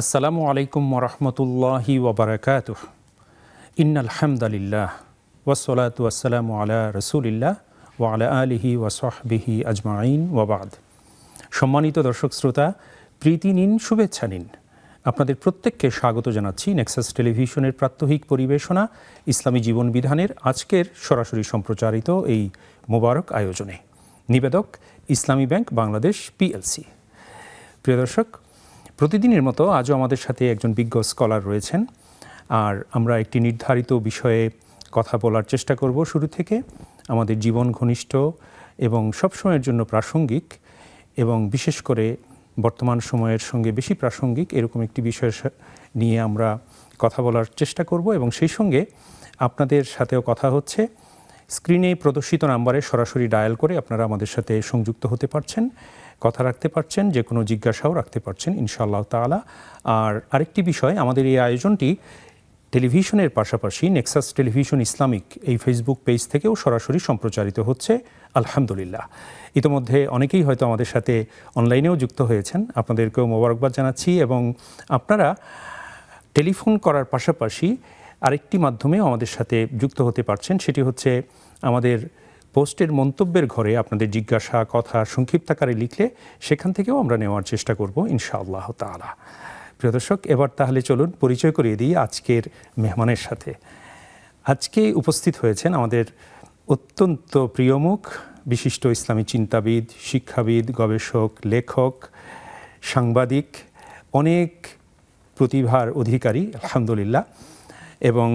আসসালামু আলাইকুম ওরহমতুল্লাহি ওবরাকাতুহ। ইন্নাল হামদালিল্লাহ ওয়াসসালাতু ওয়াসসালামু আলা রাসূলিল্লাহ ওয়া আলা আলিহি ওয়া সাহবিহি আজমাইন ওয়া বাদ। সম্মানিত দর্শক শ্রোতা, প্রীতি নিন, শুভেচ্ছা নিন। আপনাদের প্রত্যেককে স্বাগত জানাচ্ছি নেক্সাস টেলিভিশনের প্রাত্যহিক পরিবেশনা ইসলামী জীবন বিধানের আজকের সরাসরি সম্প্রচারিত এই মোবারক আয়োজনে। নিবেদক ইসলামী ব্যাংক বাংলাদেশ পিএলসি। প্রিয় দর্শক, প্রতিদিনের মতো আজও আমাদের সাথে একজন বিজ্ঞ স্কলার রয়েছেন, আর আমরা একটি নির্ধারিত বিষয়ে কথা বলার চেষ্টা করব। শুরু থেকে আমাদের জীবন ঘনিষ্ঠ এবং সবসময়ের জন্য প্রাসঙ্গিক এবং বিশেষ করে বর্তমান সময়ের সঙ্গে বেশি প্রাসঙ্গিক এরকম একটি বিষয় নিয়ে আমরা কথা বলার চেষ্টা করব, এবং সেই সঙ্গে আপনাদের সাথেও কথা হচ্ছে। স্ক্রিনে প্রদর্শিত নাম্বারে সরাসরি ডায়াল করে আপনারা আমাদের সাথে সংযুক্ত হতে পারছেন, কথা রাখতে পারছেন, যে কোনো জিজ্ঞাসাও রাখতে পারছেন ইনশাআল্লাহ তাআলা। আর আরেকটি বিষয়, আমাদের এই আয়োজনটি টেলিভিশনের পাশাপাশি নেক্সাস টেলিভিশন ইসলামিক এই ফেসবুক পেজ থেকেও সরাসরি সম্প্রচারিত হচ্ছে আলহামদুলিল্লাহ। ইতিমধ্যে অনেকেই হয়তো আমাদের সাথে অনলাইনেও যুক্ত হয়েছেন, আপনাদেরকেও মোবারকবাদ জানাচ্ছি। এবং আপনারা টেলিফোন করার পাশাপাশি আরেকটি মাধ্যমেও আমাদের সাথে যুক্ত হতে পারছেন, সেটি হচ্ছে আমাদের পোস্টের মন্তব্যের ঘরে আপনাদের জিজ্ঞাসা কথা সংক্ষিপ্ত আকারে লিখলে সেখান থেকেও আমরা নেওয়ার চেষ্টা করব ইনশাআল্লাহ তাআলা। প্রিয় দর্শক, এবার তাহলে চলুন পরিচয় করিয়ে দিই আজকের মেহমানের সাথে। আজকে উপস্থিত হয়েছেন আমাদের অত্যন্ত প্রিয় মুখ, বিশিষ্ট ইসলামী চিন্তাবিদ, শিক্ষাবিদ, গবেষক, লেখক, সাংবাদিক, অনেক প্রতিভার অধিকারী আলহামদুলিল্লাহ, এবং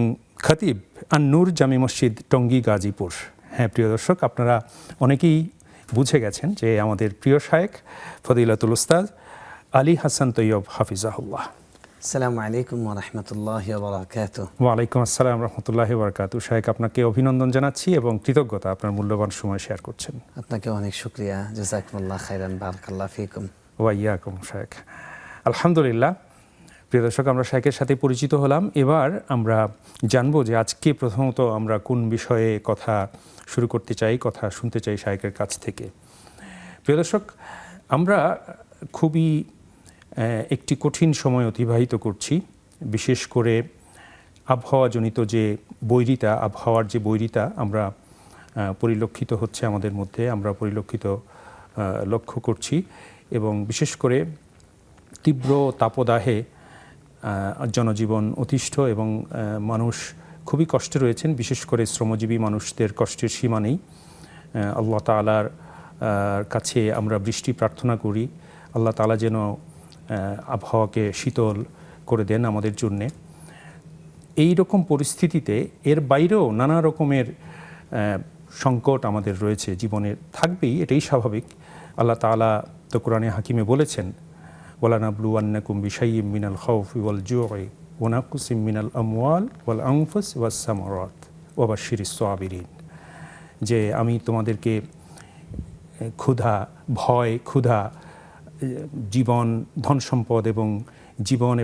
খতিব আন-নূর জামে মসজিদ টঙ্গী গাজীপুর। হ্যাঁ প্রিয় দর্শক, আপনারা অনেকেই বুঝে গেছেন যে আমাদের প্রিয় শায়েখ ফদিলাতুল উস্তাদ আলী হাসান তৈয়ব হাফিজাহুল্লাহ। আসসালামু আলাইকুম ওয়া রাহমাতুল্লাহি ওয়া বারাকাতুহু। ওয়া আলাইকুম আসসালাম ওয়া রাহমাতুল্লাহি ওয়া বারাকাতুহু। শায়েখ, আপনাকে অভিনন্দন জানাচ্ছি এবং কৃতজ্ঞতা আপনার মূল্যবান সময় শেয়ার করছেন। আপনাকে অনেক শুকরিয়া, জাযাকুমুল্লাহ খাইরান, বারাকাল্লাহু ফিকুম। ওয়া ইয়াকুম শায়েখ। আলহামদুলিল্লাহ। প্রিয় দর্শক, আমরা শায়েখের সাথে পরিচিত হলাম। এবার আমরা জানবো যে আজকে প্রথমত আমরা কোন বিষয়ে কথা শুরু করতে চাই, কথা শুনতে চাই শায়েখের কাছ থেকে। প্রিয় দর্শক, আমরা খুবই একটি কঠিন সময় অতিবাহিত করছি, বিশেষ করে আবহাওয়াজনিত যে বৈরিতা, আবহাওয়ার যে বৈরিতা আমরা পরিলক্ষিত হচ্ছে আমাদের মধ্যে, আমরা লক্ষ্য করছি। এবং বিশেষ করে তীব্র তাপদাহে জনজীবন অতিষ্ঠ এবং মানুষ খুবই কষ্টে রয়েছেন। বিশেষ করে শ্রমজীবী মানুষদের কষ্টের সীমা নেই। আল্লাহ তাআলার কাছে আমরা বৃষ্টি প্রার্থনা করি, আল্লাহ তাআলা যেন আবহাওয়াকে শীতল করে দেন আমাদের জন্যে। এই রকম পরিস্থিতিতে এর বাইরেও নানা রকমের সংকট আমাদের রয়েছে, জীবনের থাকবেই, এটাই স্বাভাবিক। আল্লাহ তাআলা তো কোরআনে হাকিমে বলেছেন, ওয়ালানাবলুওয়ান্নাকুম বিশাইইম মিনাল খাউফি ওয়াল জুই ওয়া নাকসিম মিনাল আমওয়াল ওয়াল আনফুস ওয়াস সামারাত ওয়া বাশশিরিস সাবিরিন, যে আমি তোমাদেরকে ক্ষুধা, জীবন, ধন সম্পদ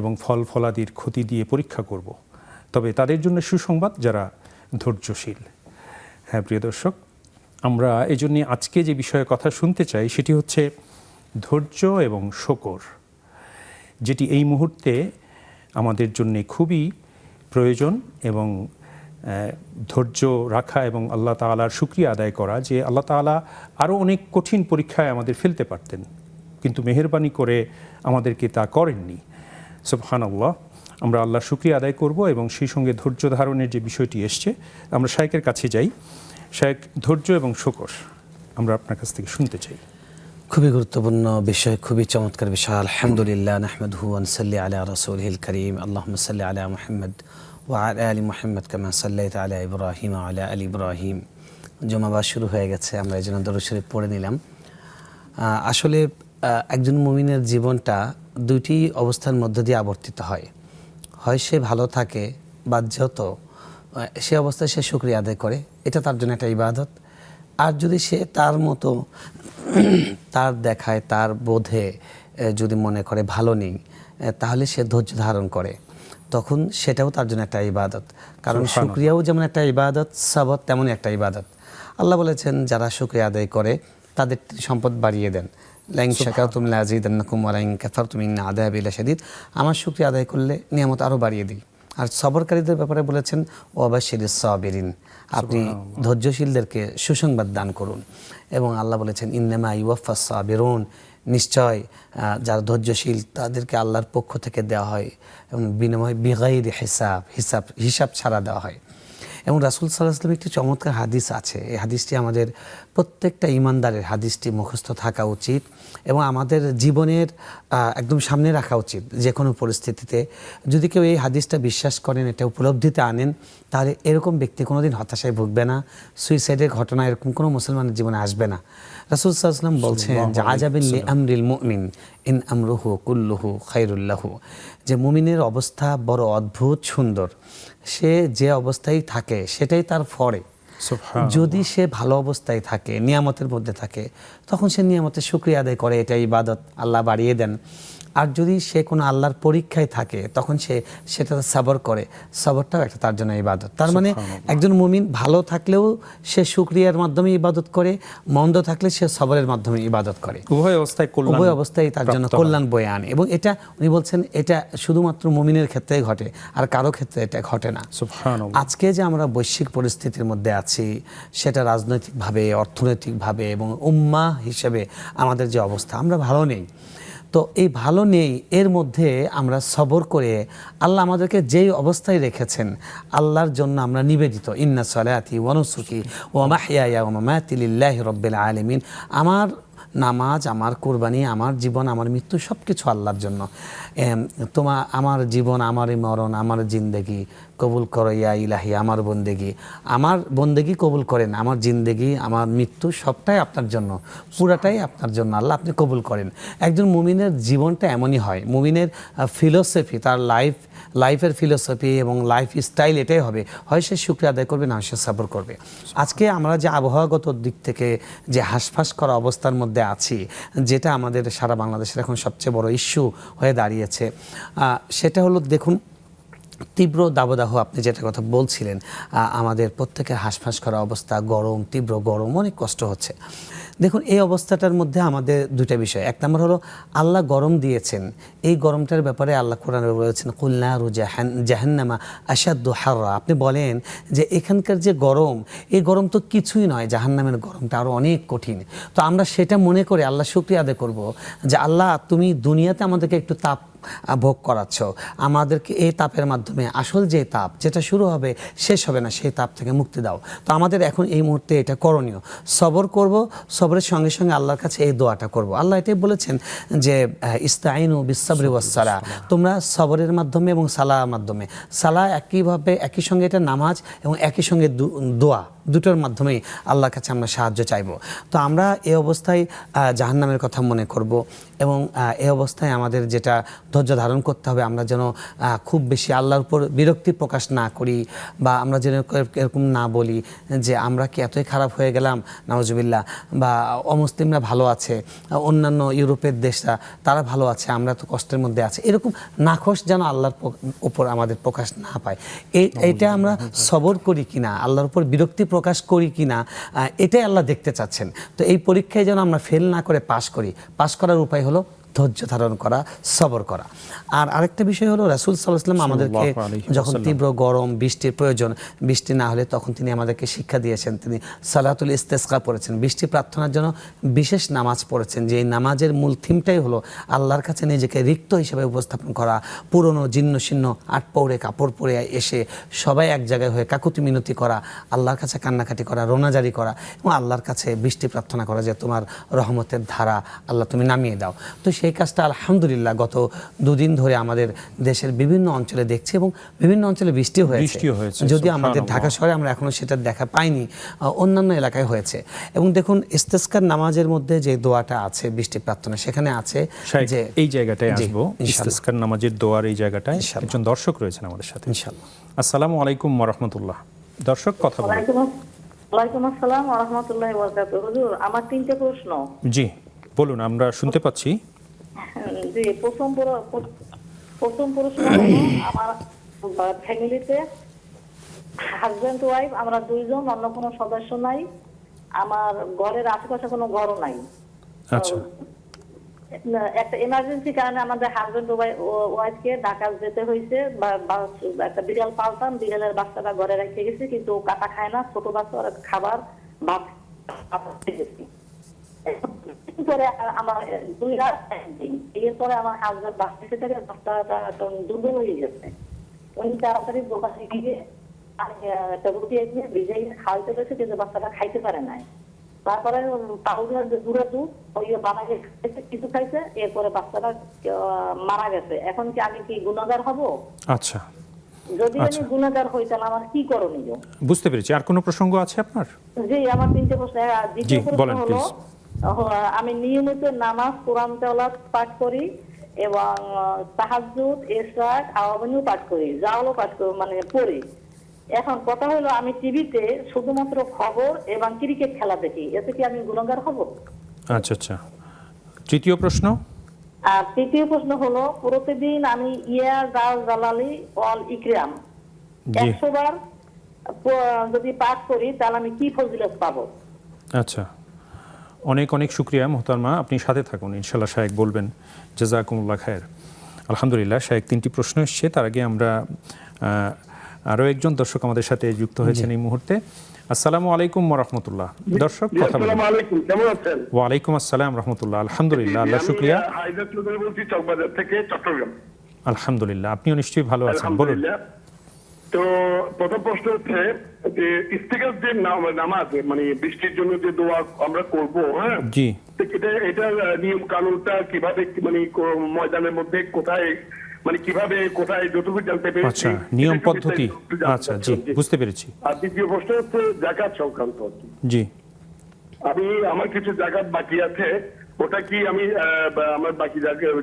এবং ফল ফলাদির ক্ষতি দিয়ে পরীক্ষা করব, তবে তাদের জন্য সুসংবাদ যারা ধৈর্যশীল। হ্যাঁ প্রিয় দর্শক, আমরা এজন্য আজকে যে বিষয়ে কথা শুনতে চাই সেটি হচ্ছে ধৈর্য এবং শকর, যেটি এই মুহূর্তে আমাদের জন্য খুবই প্রয়োজন। এবং ধৈর্য রাখা এবং আল্লাহ তাআলার শুকরিয়া আদায় করা, যে আল্লাহ তাআলা আরও অনেক কঠিন পরীক্ষায় আমাদের ফেলতে পারতেন, কিন্তু মেহেরবানি করে আমাদেরকে তা করেননি। সুবহানাল্লাহ। আমরা আল্লাহর শুকরিয়া আদায় করব এবং সেই সঙ্গে ধৈর্য ধারণের যে বিষয়টি এসছে, আমরা শায়েখের কাছে যাই। শায়েখ, ধৈর্য এবং শকর আমরা আপনার কাছ থেকে শুনতে চাই। খুবই গুরুত্বপূর্ণ বিষয়, খুবই চমৎকার বিষয়। আলহামদুলিল্লাহ, নাহমাদুহু ওয়া নুসাল্লি আলা রাসূলিহিল কারীম, আল্লাহুম্মা সাল্লি আলা মুহাম্মদ ওয়া আলা আলি মুহাম্মদ কামা সাল্লাইতা আলা ইব্রাহিম ওয়া আলা আলি ইব্রাহিম। জুমাবার শুরু হয়ে গেছে, আমরা এই জন্য দরুদ শরীফ পড়ে নিলাম। আসলে একজন মুমিনের জীবনটা দুইটি অবস্থার মধ্য দিয়ে আবর্তিত হয় সে ভালো থাকে বা যত সে অবস্থায় সে শুকরিয়া আদায় করে, এটা তার জন্য একটা ইবাদত। আর যদি সে তার মতো তার দেখায়, তার বোধে যদি মনে করে ভালো নেই, তাহলে সে ধৈর্য ধারণ করে, তখন সেটাও তার জন্য একটা ইবাদত। কারণ শুকরিয়াও যেমন একটা ইবাদত, সাবর তেমনই একটা ইবাদত। আল্লাহ বলেছেন, যারা শুকরিয়া আদায় করে তাদের সম্পদ বাড়িয়ে দেন, লাইন শাকারতুম লাযিদান্নাকুম ওয়া লাইন কাফারতুম ইন্না আযাবি লাশাদীদ। আমার শুকরিয়া আদায় করলে নিয়ামত আরও বাড়িয়ে দিই। আর সবরকারীদের ব্যাপারে বলেছেন ওয়াবাশশিরিস সাবিরিন, আপনি ধৈর্যশীলদেরকে সুসংবাদ দান করুন। এবং আল্লাহ বলেছেন ইন্নামা ইউওয়াফাস সাবিরুন, নিশ্চয় যারা ধৈর্যশীল তাদেরকে আল্লাহর পক্ষ থেকে দেওয়া হয় এবং বিনিময় বিগাইরি হিসাব ছাড়া দেওয়া হয়। এবং রাসূল সাল্লাল্লাহু আলাইহি ওয়াসাল্লামের একটি চমৎকার হাদিস আছে, এই হাদিসটি আমাদের প্রত্যেকটা ঈমানদারের হাদিসটি মুখস্থ থাকা উচিত এবং আমাদের জীবনের একদম সামনে রাখা উচিত। যে কোনো পরিস্থিতিতে যদি কেউ এই হাদিসটা বিশ্বাস করেন, এটা উপলব্ধিতে আনেন, তাহলে এরকম ব্যক্তি কোনোদিন হতাশায় ভুগবে না, সুইসাইডের ঘটনা এরকম কোনো মুসলমানের জীবনে আসবে না। রাসূল সাল্লাল্লাহু আলাইহি ওয়াসাল্লাম বলছেন যে আজাবিন লি আমরিল মুমিন ইন আমরুহু কুল্লুহু খায়রুল লাহু, যে মুমিনের অবস্থা বড় অদ্ভুত সুন্দর। সে যে অবস্থায় থাকে সেটাই তার ফরে। যদি সে ভালো অবস্থায় থাকে, নিয়ামতের মধ্যে থাকে, তখন সে নিয়ামতের শুকরিয়া আদায় করে, এটা ইবাদত, আল্লাহ বাড়িয়ে দেন। আর যদি সে কোনো আল্লাহর পরীক্ষায় থাকে তখন সে সেটাতে সবর করে, সবরটাও একটা তার জন্য ইবাদত। তার মানে একজন মুমিন ভালো থাকলেও সে শুকরিয়ার মাধ্যমে ইবাদত করে, মন্দ থাকলে সে সবরের মাধ্যমে ইবাদত করে। উভয় অবস্থায় তার জন্য কল্যাণ বয়ে আনে। এবং এটা উনি বলছেন এটা শুধুমাত্র মুমিনের ক্ষেত্রে ঘটে, আর কারো ক্ষেত্রে এটা ঘটে না। আজকে যে আমরা বৈশ্বিক পরিস্থিতির মধ্যে আছি, সেটা রাজনৈতিকভাবে, অর্থনৈতিকভাবে এবং উম্মাহ হিসেবে আমাদের যে অবস্থা, আমরা ভালো নেই। তো এই ভালো নেই, এর মধ্যে আমরা সবর করে আল্লাহ আমাদেরকে যেই অবস্থায় রেখেছেন আল্লাহর জন্য আমরা নিবেদিত। ইন্না সলাতি ওয়া নুসুকি ওয়া মাহইয়ায়া ওয়া মামাতি লিল্লাহি রাব্বিল আলামিন, আমার নামাজ, আমার কুরবানি, আমার জীবন, আমার মৃত্যু সব কিছু আল্লাহর জন্য। আমার জীবন, আমার মরণ, আমার জিন্দেগি কবুল করো ইয়া ইলাহি, আমার বন্দেগি কবুল করেন, আমার জিন্দেগি, আমার মৃত্যু সবটাই আপনার জন্য, পুরাটাই আপনার জন্য আল্লাহ, আপনি কবুল করেন। একজন মুমিনের জীবনটা এমনই হয়। মুমিনের ফিলোসফি, তার লাইফের ফিলোসফি এবং লাইফ স্টাইল এটাই হবে, হয় সে শুকরিয়া আদায় করবে, না সে সবর করবে। আজকে আমরা যে আবহাওয়াগত দিক থেকে যে হাঁসফাঁস করা অবস্থার মধ্যে আছি, যেটা আমাদের সারা বাংলাদেশের এখন সবচেয়ে বড় ইস্যু হয়ে দাঁড়িয়েছে, সেটা হলো দেখুন তীব্র দাবদাহ, আপনি যেটা কথা বলছিলেন, আমাদের প্রত্যেকের হাঁসফাঁস করা অবস্থা, গরম, তীব্র গরম, অনেক কষ্ট হচ্ছে। দেখুন এই অবস্থাটার মধ্যে আমাদের দুইটা বিষয়। এক নম্বর হলো আল্লাহ গরম দিয়েছেন, এই গরমটার ব্যাপারে আল্লাহ কোরআনে বলেছেন কুল নারু জাহান্নামা আশাদ্দু হাররা, আপনি বলেন যে এখানকার যে গরম, এই গরম তো কিছুই নয়, জাহান্নামের গরমটা আরও অনেক কঠিন। তো আমরা সেটা মনে করে আল্লাহ শুকরিয়া আদায় করব যে আল্লাহ তুমি দুনিয়াতে আমাদেরকে একটু তাপ ভোগ করাচ্ছ, আমাদেরকে এই তাপের মাধ্যমে আসল যে তাপ, যেটা শুরু হবে শেষ হবে না, সেই তাপ থেকে মুক্তি দাও। তো আমাদের এখন এই মুহূর্তে এটা করণীয়, সবর করব, সবরের সঙ্গে সঙ্গে আল্লাহর কাছে এই দোয়াটা করব। আল্লাহ এটাই বলেছেন যে ইস্তাইনু বিসসাবরি ওয়াস সালাহ, তোমরা সবরের মাধ্যমে এবং সালাহর মাধ্যমে, সালাহ একইভাবে একই সঙ্গে এটা নামাজ এবং একই সঙ্গে দোয়া, দুটোর মাধ্যমেই আল্লাহর কাছে আমরা সাহায্য চাইব। তো আমরা এই অবস্থায় জাহান্নামের কথা মনে করব এবং এই অবস্থায় আমাদের যেটা ধৈর্য ধারণ করতে হবে, আমরা যেন খুব বেশি আল্লাহর উপর বিরক্তি প্রকাশ না করি, বা আমরা যেন এরকম না বলি যে আমরা কি এতই খারাপ হয়ে গেলাম নাউজুবিল্লাহ, বা অমুসলিমরা ভালো আছে, অন্যান্য ইউরোপের দেশরা তারা ভালো আছে, আমরা তো কষ্টের মধ্যে আছি, এরকম নাখোশ যেন আল্লাহর উপর আমাদের প্রকাশ না পায়। এইটা আমরা সবর করি কিনা, আল্লাহর উপর বিরক্তি প্রকাশ করি কিনা, এটাই আল্লাহ দেখতে চাচ্ছেন। তো এই পরীক্ষায় যেন আমরা ফেল না করে পাশ করি। পাশ করার উপায় হলো ধৈর্য ধারণ করা, সবর করা। আর আরেকটা বিষয় হলো রাসূল সাল্লাল্লাহু আলাইহি ওয়াসাল্লাম আমাদেরকে যখন তীব্র গরম, বৃষ্টির প্রয়োজন, বৃষ্টি না হলে তখন তিনি আমাদেরকে শিক্ষা দিয়েছেন, তিনি সালাতুল ইস্তেসকা পড়েছেন, বৃষ্টি প্রার্থনার জন্য বিশেষ নামাজ পড়েছেন, যে এই নামাজের মূল থিমটাই হলো আল্লাহর কাছে নিজেকে রিক্ত হিসেবে উপস্থাপন করা, পুরনো জীর্ণ শীর্ণ আটপৌরে কাপড় পরে এসে সবাই এক জায়গায় হয়ে কাকুতি মিনতি করা, আল্লাহর কাছে কান্নাকাটি করা, রোনাজারি করা এবং আল্লাহর কাছে বৃষ্টি প্রার্থনা করা যে তোমার রহমতের ধারা আল্লাহ তুমি নামিয়ে দাও। তো সেই কাজটা আলহামদুলিল্লাহ গত দুদিন ধরে আমাদের দেশের বিভিন্ন অঞ্চলে দেখছি এবং বিভিন্ন অঞ্চলে বৃষ্টিও হয়েছে, যদিও আমাদের ঢাকা শহরে আমরা এখনো সেটা দেখা পাইনি, অন্যান্য এলাকায় হয়েছে। এবং দেখুন ইস্তেসকার নামাজের মধ্যে যে দোয়াটা আছে বৃষ্টি প্রার্থনা, সেখানে আছে যে এই জায়গাটায় আসবো, ইস্তেসকার নামাজের দোয়ার এই জায়গাটায় একজন দর্শক রয়েছেন আমাদের সাথে। ইনশাআল্লাহ। আসসালামু আলাইকুম ওয়া রাহমাতুল্লাহ। দর্শক কথা বলুন। ওয়ালাইকুম আসসালাম ওয়া রাহমাতুল্লাহি ওয়া বারাকাতুহু। হুজুর আমার তিনটে প্রশ্ন। জি বলুন, আমরা শুনতে পাচ্ছি। জি, প্রথম প্রশ্ন আমার ফ্যামিলিতে হাজবেন্ড ওয়াইফ আমরা দুইজন, অন্য কোনো সদস্য নাই, আমার ঘরের আশেপাশে কোনো ঘরও নাই। আচ্ছা। একটা এমার্জেন্সি কারণে আমাদের হাজবেন্ড ওয়াইফকে ঢাকা যেতে হয়েছে, একটা বিড়াল পালতাম, বিড়ালের বাচ্চাটা ঘরে রেখে গেছি, কিন্তু ও কাটা খায় না, ছোট বাচ্চা, ওর খাবার ভাত গেছি। পরে আমার 2 রাত 1 দিন, এরপরে আমার হাজবেন্ড বাচ্চা থেকে বাচ্চাটা দুর্বল হয়ে গেছে। উনি তাড়াতাড়ি দোকানে গিয়ে একটা রুটি এনে ভিজাই খাওয়াইতে গেছে, কিন্তু বাচ্চাটা খাইতে পারে নাই। তারপরে পাউডার গুঁড়া দুধ ওই বানাকে কিছু খাইছে, এরপরে বাচ্চাটা মারা গেছে। এখন কি আমি কি গুণাগার হব? আচ্ছা, যদি আমি গুণাগার হই তাহলে আমার কি করণীয়? বুঝতে পেরেছি। আর কোনো প্রসঙ্গ আছে আপনার? জি, আমার 3টে প্রশ্ন। দ্বিতীয় প্রশ্ন বলেন, হলো, please। আমি নিয়মিত নামাজ, কোরআন তেলাওয়াত পাঠ করি এবং তাহাজ্জুদ, ইশরাক, আওয়ামীও পাঠ করি, জাওয়ালও পাঠ করি, মানে পড়ি। এখন কথা হলো, আমি টিভিতে শুধুমাত্র খবর এবং ক্রিকেট খেলা দেখি, এতে কি আমি গুণাগার হব? আচ্ছা আচ্ছা। তৃতীয় প্রশ্ন? আর তৃতীয় প্রশ্ন হলো, প্রতিদিন আমি ইয়া জাল জালালি ওয়াল ইকরাম 100 বার যদি পাঠ করি তাহলে আমি কি ফজিলত পাবো? আচ্ছা, অনেক অনেক শুকরিয়া মোহতারমা, আপনি সাথে থাকুন, ইনশাল্লাহ শায়েক বলবেন। জাযাকুমুল্লাহ খায়ের। আলহামদুলিল্লাহ, শায়েক 3টি প্রশ্ন এসছে। তার আগে আমরা আরও একজন দর্শক আমাদের সাথে যুক্ত হয়েছেন এই মুহূর্তে। আসসালামু আলাইকুম ওয়া রাহমাতুল্লাহ। দর্শক কথা বলুন। আসসালামু আলাইকুম, কেমন আছেন? ওয়া আলাইকুম আসসালাম রাহমাতুল্লাহ। আলহামদুলিল্লাহ, আল্লাহ শুকরিয়া। আমি হায়দার চৌধুরী বলছি, চকবাজার থেকে, চট্টগ্রাম। আলহামদুলিল্লাহ, আপনিও নিশ্চয়ই ভালো আছেন, বলুন। আলহামদুলিল্লাহ। তো প্রথম প্রশ্ন হচ্ছে যে ইস্তিকার যে নামাজ, মানে বৃষ্টির জন্য যে দোয়া আমরা করব, হ্যাঁ, জি, এটা নিয়ম কানুনটা কিভাবে, মানে ময়দানের মধ্যে কোথায়, মানে কিভাবে কোথায়, যতটুকু জানতে পেরেছি। আচ্ছা, নিয়ম পদ্ধতি। আচ্ছা, জি, বুঝতে পেরেছি। আর দ্বিতীয় প্রশ্ন হচ্ছে যাকাত সংক্রান্ত। জি, আমার কিছু জাকাত বাকি আছে, ওটা কি আমি আমার বাকি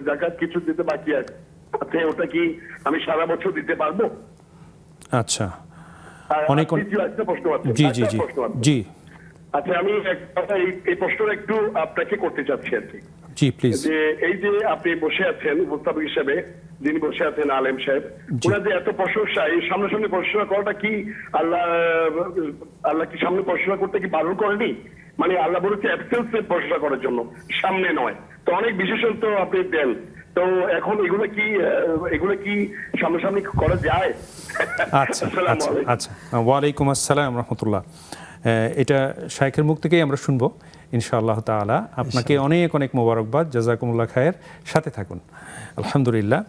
জাকাত কিছু দিতে বাকি আছে, ওটা কি আমি সারা বছর দিতে পারবো? আচ্ছা, অনেক একটা প্রশ্ন আছে। জি জি জি জি, আচ্ছা, আমি এই প্রশ্নটা একটু আপনাকে করতে চাচ্ছি আর কি। জি প্লিজ। যে এই যে আপনি বসে আছেন উপস্থাপক হিসেবে, যিনি বসে আছেন আলেম সাহেব, ওনার যে এত প্রশংসা, এই সামনাসামনি প্রশংসা করাটা কি আল্লাহ কি সামনে প্রশংসা করতে কি বারণ করেনি? মানে আল্লাহ বলেছে অ্যাবসেন্সের প্রশংসা করার জন্য, সামনে নয়। তো অনেক বিশেষত্ব আপনি দেন, তো এখন এগুলো কি সামনাসামনি করা যায়? আচ্ছা আচ্ছা আচ্ছা, ওয়ালাইকুম আসসালাম রহমতুল্লাহ। এটা শাইখের মুখ থেকেই আমরা শুনবো ইনশাআল্লাহ তাআলা। আপনাকে অনেক অনেক মোবারকবাদ, জাযাকুমুল্লাহ খায়ের, সাথে থাকুন। আলহামদুলিল্লাহ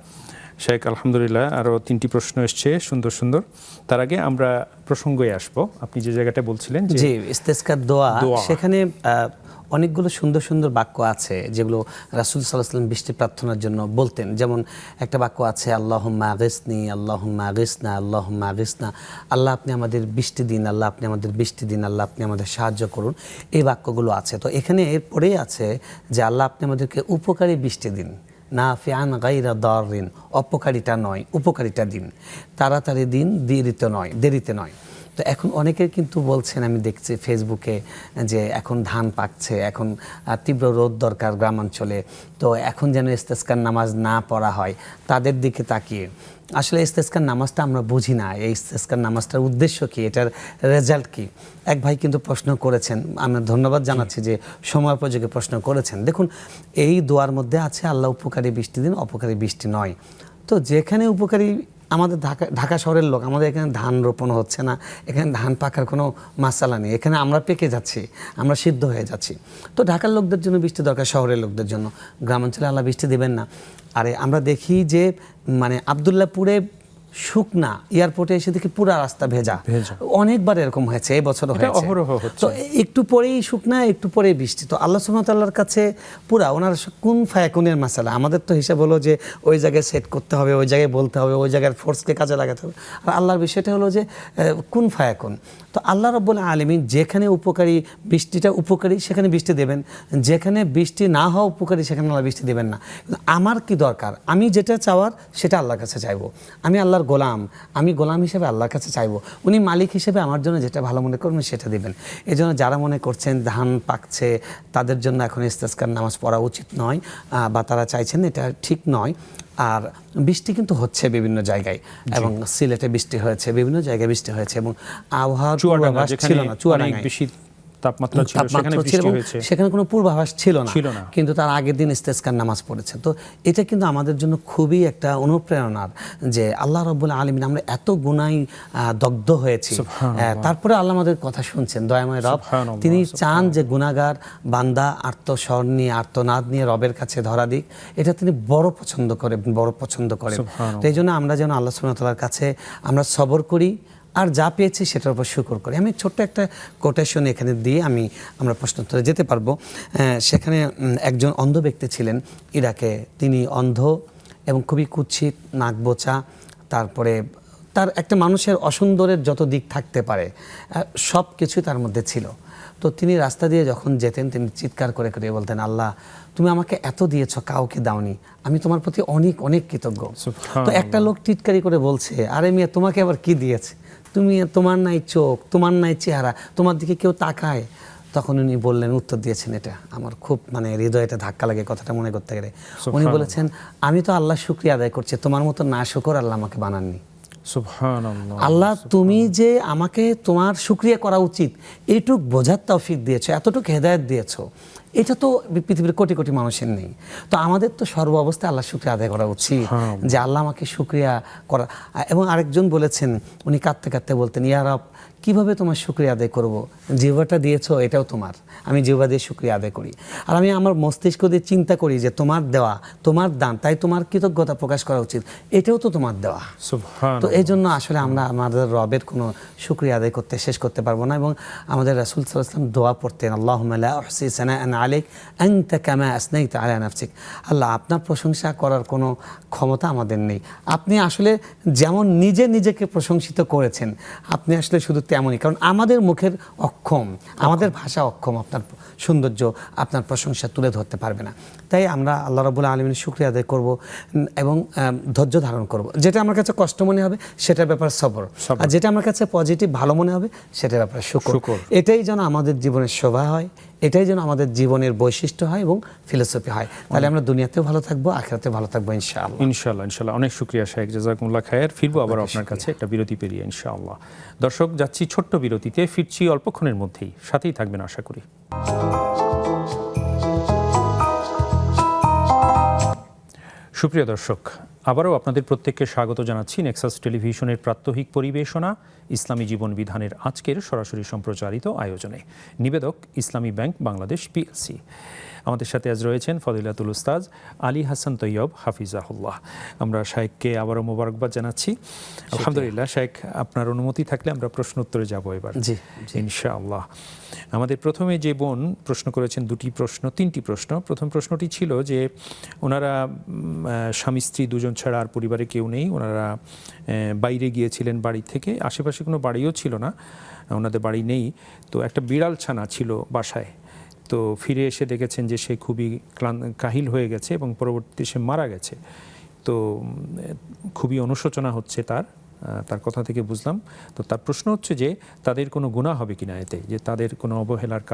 শাইখ, আলহামদুলিল্লাহ। আরও 3টি প্রশ্ন এসছে সুন্দর সুন্দর। তার আগে আমরা প্রসঙ্গে আসবো। আপনি যে জায়গাটা বলছিলেন যে জি, ইস্তেসকার দোয়া, সেখানে অনেকগুলো সুন্দর সুন্দর বাক্য আছে যেগুলো রাসূল সাল্লাল্লাহু আলাইহি ওয়াসাল্লাম বৃষ্টি প্রার্থনার জন্য বলতেন। যেমন একটা বাক্য আছে, আল্লাহুম্মা আগিসনি, আল্লাহুম্মা আগিসনা, আল্লাহুম্মা আগিসনা। আল্লাহ আপনি আমাদের বৃষ্টি দিন, আল্লাহ আপনি আমাদের বৃষ্টি দিন, আল্লাহ আপনি আমাদের সাহায্য করুন। এই বাক্যগুলো আছে। তো এখানে এরপরেই আছে যে আল্লাহ আপনি আমাদেরকে উপকারী বৃষ্টি দিন, নাফিআন গায়রা দাররিন, অপকারিতা নয়, উপকারিতা দিন, তাড়াতাড়ি দিন, দেরিতে নয়। তো এখন অনেকের কিন্তু বলছেন, আমি দেখছি ফেসবুকে, যে এখন ধান পাকছে, এখন তীব্র রোদ দরকার গ্রামাঞ্চলে, তো এখন যেন ইস্তেসকার নামাজ না পড়া হয়। তাদের দিকে তাকিয়ে আসলে ইস্তেসকার নামাজটা আমরা বুঝি না, এই ইস্তেসকার নামাজটার উদ্দেশ্য কি, এটার রেজাল্ট কি। এক ভাই কিন্তু প্রশ্ন করেছেন, আমরা ধন্যবাদ জানাচ্ছি যে সময় উপযোগী প্রশ্ন করেছেন। দেখুন, এই দোয়ার মধ্যে আছে আল্লাহ উপকারী বৃষ্টি দিন, অপকারী বৃষ্টি নয়। তো যেখানে উপকারী, আমাদের ঢাকা শহরের লোক, আমাদের এখানে ধান রোপণ হচ্ছে না, এখানে ধান পাকার কোনো মাসালা নেই, এখানে আমরা পেকে যাচ্ছি, আমরা সিদ্ধ হয়ে যাচ্ছি। তো ঢাকার লোকদের জন্য বৃষ্টি দরকার, শহরের লোকদের জন্য। গ্রামাঞ্চলে আল্লাহ বৃষ্টি দেবেন না। আরে আমরা দেখি যে মানে আবদুল্লাহপুরে শুকনা, এয়ারপোর্টে এসে দেখি পুরা রাস্তা ভেজা। অনেকবার এরকম হয়েছে, এই বছরও হয়েছে। তো একটু পরেই শুকনা, একটু পরেই বৃষ্টি। তো আল্লাহ সুবহানাহু ওয়া তাআলার কাছে পুরা ওনার কুন ফায়াকুনের মাসালা। আমাদের তো হিসাব হলো যে ওই জায়গায় সেট করতে হবে, ওই জায়গায় বলতে হবে, ওই জায়গার ফোর্সকে কাজে লাগাতে হবে। আর আল্লাহর বিষয়টা হলো যে কুন ফায়াকুন। তো আল্লাহ রাব্বুল আলামিন যেখানে উপকারী, বৃষ্টিটা উপকারী, সেখানে বৃষ্টি দেবেন। যেখানে বৃষ্টি না হওয়া উপকারী, সেখানে আল্লাহ বৃষ্টি দেবেন না। আমার কি দরকার, আমি যেটা চাওয়ার সেটা আল্লাহর কাছে চাইবো। আমি আল্লাহর গোলাম, আমি গোলাম হিসেবে আল্লাহর কাছে চাইবো। উনি মালিক হিসেবে আমার জন্য যেটা ভালো মনে করবেন সেটা দেবেন। এই জন্য যারা মনে করছেন ধান পাকছে, তাদের জন্য এখন ইস্তেসকার নামাজ পড়া উচিত নয়, বা তারা চাইছেন, এটা ঠিক নয়। আর বৃষ্টি কিন্তু হচ্ছে বিভিন্ন জায়গায়, এবং সিলেটে বৃষ্টি হয়েছে, বিভিন্ন জায়গায় বৃষ্টি হয়েছে, এবং আবহাওয়ার পূর্বাভাস ছিল না, চুয়াডাঙ্গায় তাপমাত্রা ছিল, সেখানে তাপমাত্রা ছিল বৃষ্টি এবং হয়েছে। সেখানে কোনো পূর্বাভাস ছিল না, কিন্তু তার আগের দিন ইস্তেসকার নামাজ পড়েছে। তো এটা কিন্তু আমাদের জন্য খুবই একটা অনুপ্রেরণার, যে আল্লাহ রাব্বুল আলামিন আমরা এত গুনায় দগ্ধ হয়েছি, তারপরে আল্লাহ আমাদের কথা শুনছেন, দয়াময় রব। তিনি চান যে গুনাহগার বান্দা আর্তস্বর নিয়ে, আর্তনাদ নিয়ে রবের কাছে ধরা দিক, এটা তিনি বড় পছন্দ করেন। তো এই জন্য আমরা যেন আল্লাহ সুবহানাহু ওয়া তাআলার কাছে আমরা সবর করি, আর যা পেয়েছি সেটার উপর শুকর করি। আমি ছোট্ট একটা কোটেশন এখানে দিয়ে আমরা প্রশ্নোত্তরে যেতে পারবো। সেখানে একজন অন্ধ ব্যক্তি ছিলেন ইরাকে। তিনি অন্ধ এবং খুবই কুৎসিত, নাক বোচা, তারপরে তার একটা মানুষের অসুন্দরের যত দিক থাকতে পারে সব কিছুই তার মধ্যে ছিল। তো তিনি রাস্তা দিয়ে যখন যেতেন, তিনি চিৎকার করে করে বলতেন, আল্লাহ তুমি আমাকে এত দিয়েছ, কাউকে দাওনি, আমি তোমার প্রতি অনেক অনেক কৃতজ্ঞ। তো একটা লোক টিটকারি করে বলছে, আরে মিয়া তোমাকে আবার কি দিয়েছে, তোমার নাই চোখ, তোমার নাই চেহারা, তোমার দিকে কেউ তাকায়? তখন উনি বললেন, উত্তর দিয়েছেন, এটা আমার খুব হৃদয়টা ধাক্কা লাগে কথাটা মনে করতে গেলে। উনি বলেছেন, আমি তো আল্লাহর শুকরিয়া আদায় করছি, তোমার মতো না শুকর আল্লাহ আমাকে বানাননি। সুবহানাল্লাহ। আল্লাহ তুমি যে আমাকে তোমার শুকরিয়া করা উচিত এইটুক বোঝার তৌফিক দিয়েছো, এতটুকু হেদায়েত দিয়েছো, এটা তো পৃথিবীর কোটি কোটি মানুষের নেই। তো আমাদের তো সর্ব অবস্থায় আল্লাহ শুকরিয়া আদায় করা উচিত, যে আল্লাহ আমাকে শুকরিয়া করা। এবং আরেকজন বলেছেন, উনি কাঁদতে কাঁদতে বলতেন, ইয়া রব কিভাবে তোমার শুকরিয়া আদায় করব, জিহ্বাটা দিয়েছো এটাও তোমার, আমি জিহ্বা দিয়ে শুকরিয়া আদায় করি, আর আমি আমার মস্তিষ্ক দিয়ে চিন্তা করি যে তোমার দেওয়া, তোমার দান, তাই তোমার কৃতজ্ঞতা প্রকাশ করা উচিত, এটাও তো তোমার দেওয়া। তো এই জন্য আসলে আমরা আমাদের রবের কোনো শুকরিয়া আদায় করতে শেষ করতে পারবো না। এবং আমাদের রাসূল সাল্লাল্লাহু আলাইহি ওয়াসাল্লাম দোয়া পড়তেন, আল্লাহুম্মা লা উহসি সানাআন আলাইক আনতা কামা আসনাইতা আলা নাফসিক। আল্লাহ আপনার প্রশংসা করার কোনো ক্ষমতা আমাদের নেই, আপনি আসলে যেমন নিজেকে প্রশংসিত করেছেন, আপনি আসলে শুধু তেমনই, কারণ আমাদের মুখের অক্ষম, আমাদের ভাষা অক্ষম আপনার সৌন্দর্য, আপনার প্রশংসা তুলে ধরতে পারবে না। তাই আমরা আল্লাহ রাব্বুল আলামিনের শুকরিয়া আদায় করব এবং ধৈর্য ধারণ করব। যেটা আমার কাছে কষ্ট মনে হবে সেটার ব্যাপারে সবর, আর যেটা আমার কাছে পজিটিভ ভালো মনে হবে সেটার ব্যাপারে শুকর। এটাই যেন আমাদের জীবনের শোভা হয়, এটাই যেন আমাদের জীবনের বৈশিষ্ট্য হয় এবং ফিলোসফি হয়। তাহলে আমরা দুনিয়াতেও ভালো থাকবো, আখিরাতেও ভালো থাকবো ইনশাআল্লাহ। অনেক শুকরিয়া শাইখ, জাযাকুমুল্লাহ খায়ের। ফিরবো আবার আপনার কাছে একটা বিরতি পেরিয়ে ইনশাআল্লাহ। দর্শক, যাচ্ছি ছোট্ট বিরতিতে, ফিরছি অল্পক্ষণের মধ্যেই, সাথেই থাকবেন আশা করি। সুপ্রিয় দর্শক, আবারও আপনাদের প্রত্যেককে স্বাগত জানাচ্ছি নেক্সাস টেলিভিশনের প্রাত্যহিক পরিবেশনা ইসলামী জীবন বিধানের আজকের সরাসরি সম্প্রচারিত আয়োজনে। নিবেদক ইসলামী ব্যাংক বাংলাদেশ পিএলসি। আমাদের সাথে আজ রয়েছেন ফদিলাতুল উস্তাজ আলী হাসান তৈয়ব হাফিজাহুল্লাহ। আমরা শাইখকে আবারও মোবারকবাদ জানাচ্ছি। আলহামদুলিল্লাহ। শাইখ, আপনার অনুমতি থাকলে আমরা প্রশ্ন উত্তরে যাব এবার ইনশাআল্লাহ। আমাদের প্রথমে যে বোন প্রশ্ন করেছেন, তিনটি প্রশ্ন। প্রথম প্রশ্নটি ছিল যে ওনারা স্বামী স্ত্রী দুজন ছাড়া আর পরিবারে কেউ নেই, ওনারা বাইরে গিয়েছিলেন বাড়ি থেকে, আশেপাশে কোনো বাড়িও ছিল না, ওনাদের বাড়ি নেই। তো একটা বিড়াল ছানা ছিল বাসায়, তো ফিরে এসে দেখেছেন যে সে খুবই কাহিল হয়ে গেছে এবং পরবর্তীতে সে মারা গেছে। তো খুবই অনুশোচনা হচ্ছে তার কথা থেকে বুঝলাম। তো তার প্রশ্ন হচ্ছে যে তাদের কোনো গুনাহ হবে কিনা এতে, যে তাদের কোনো অবহেলার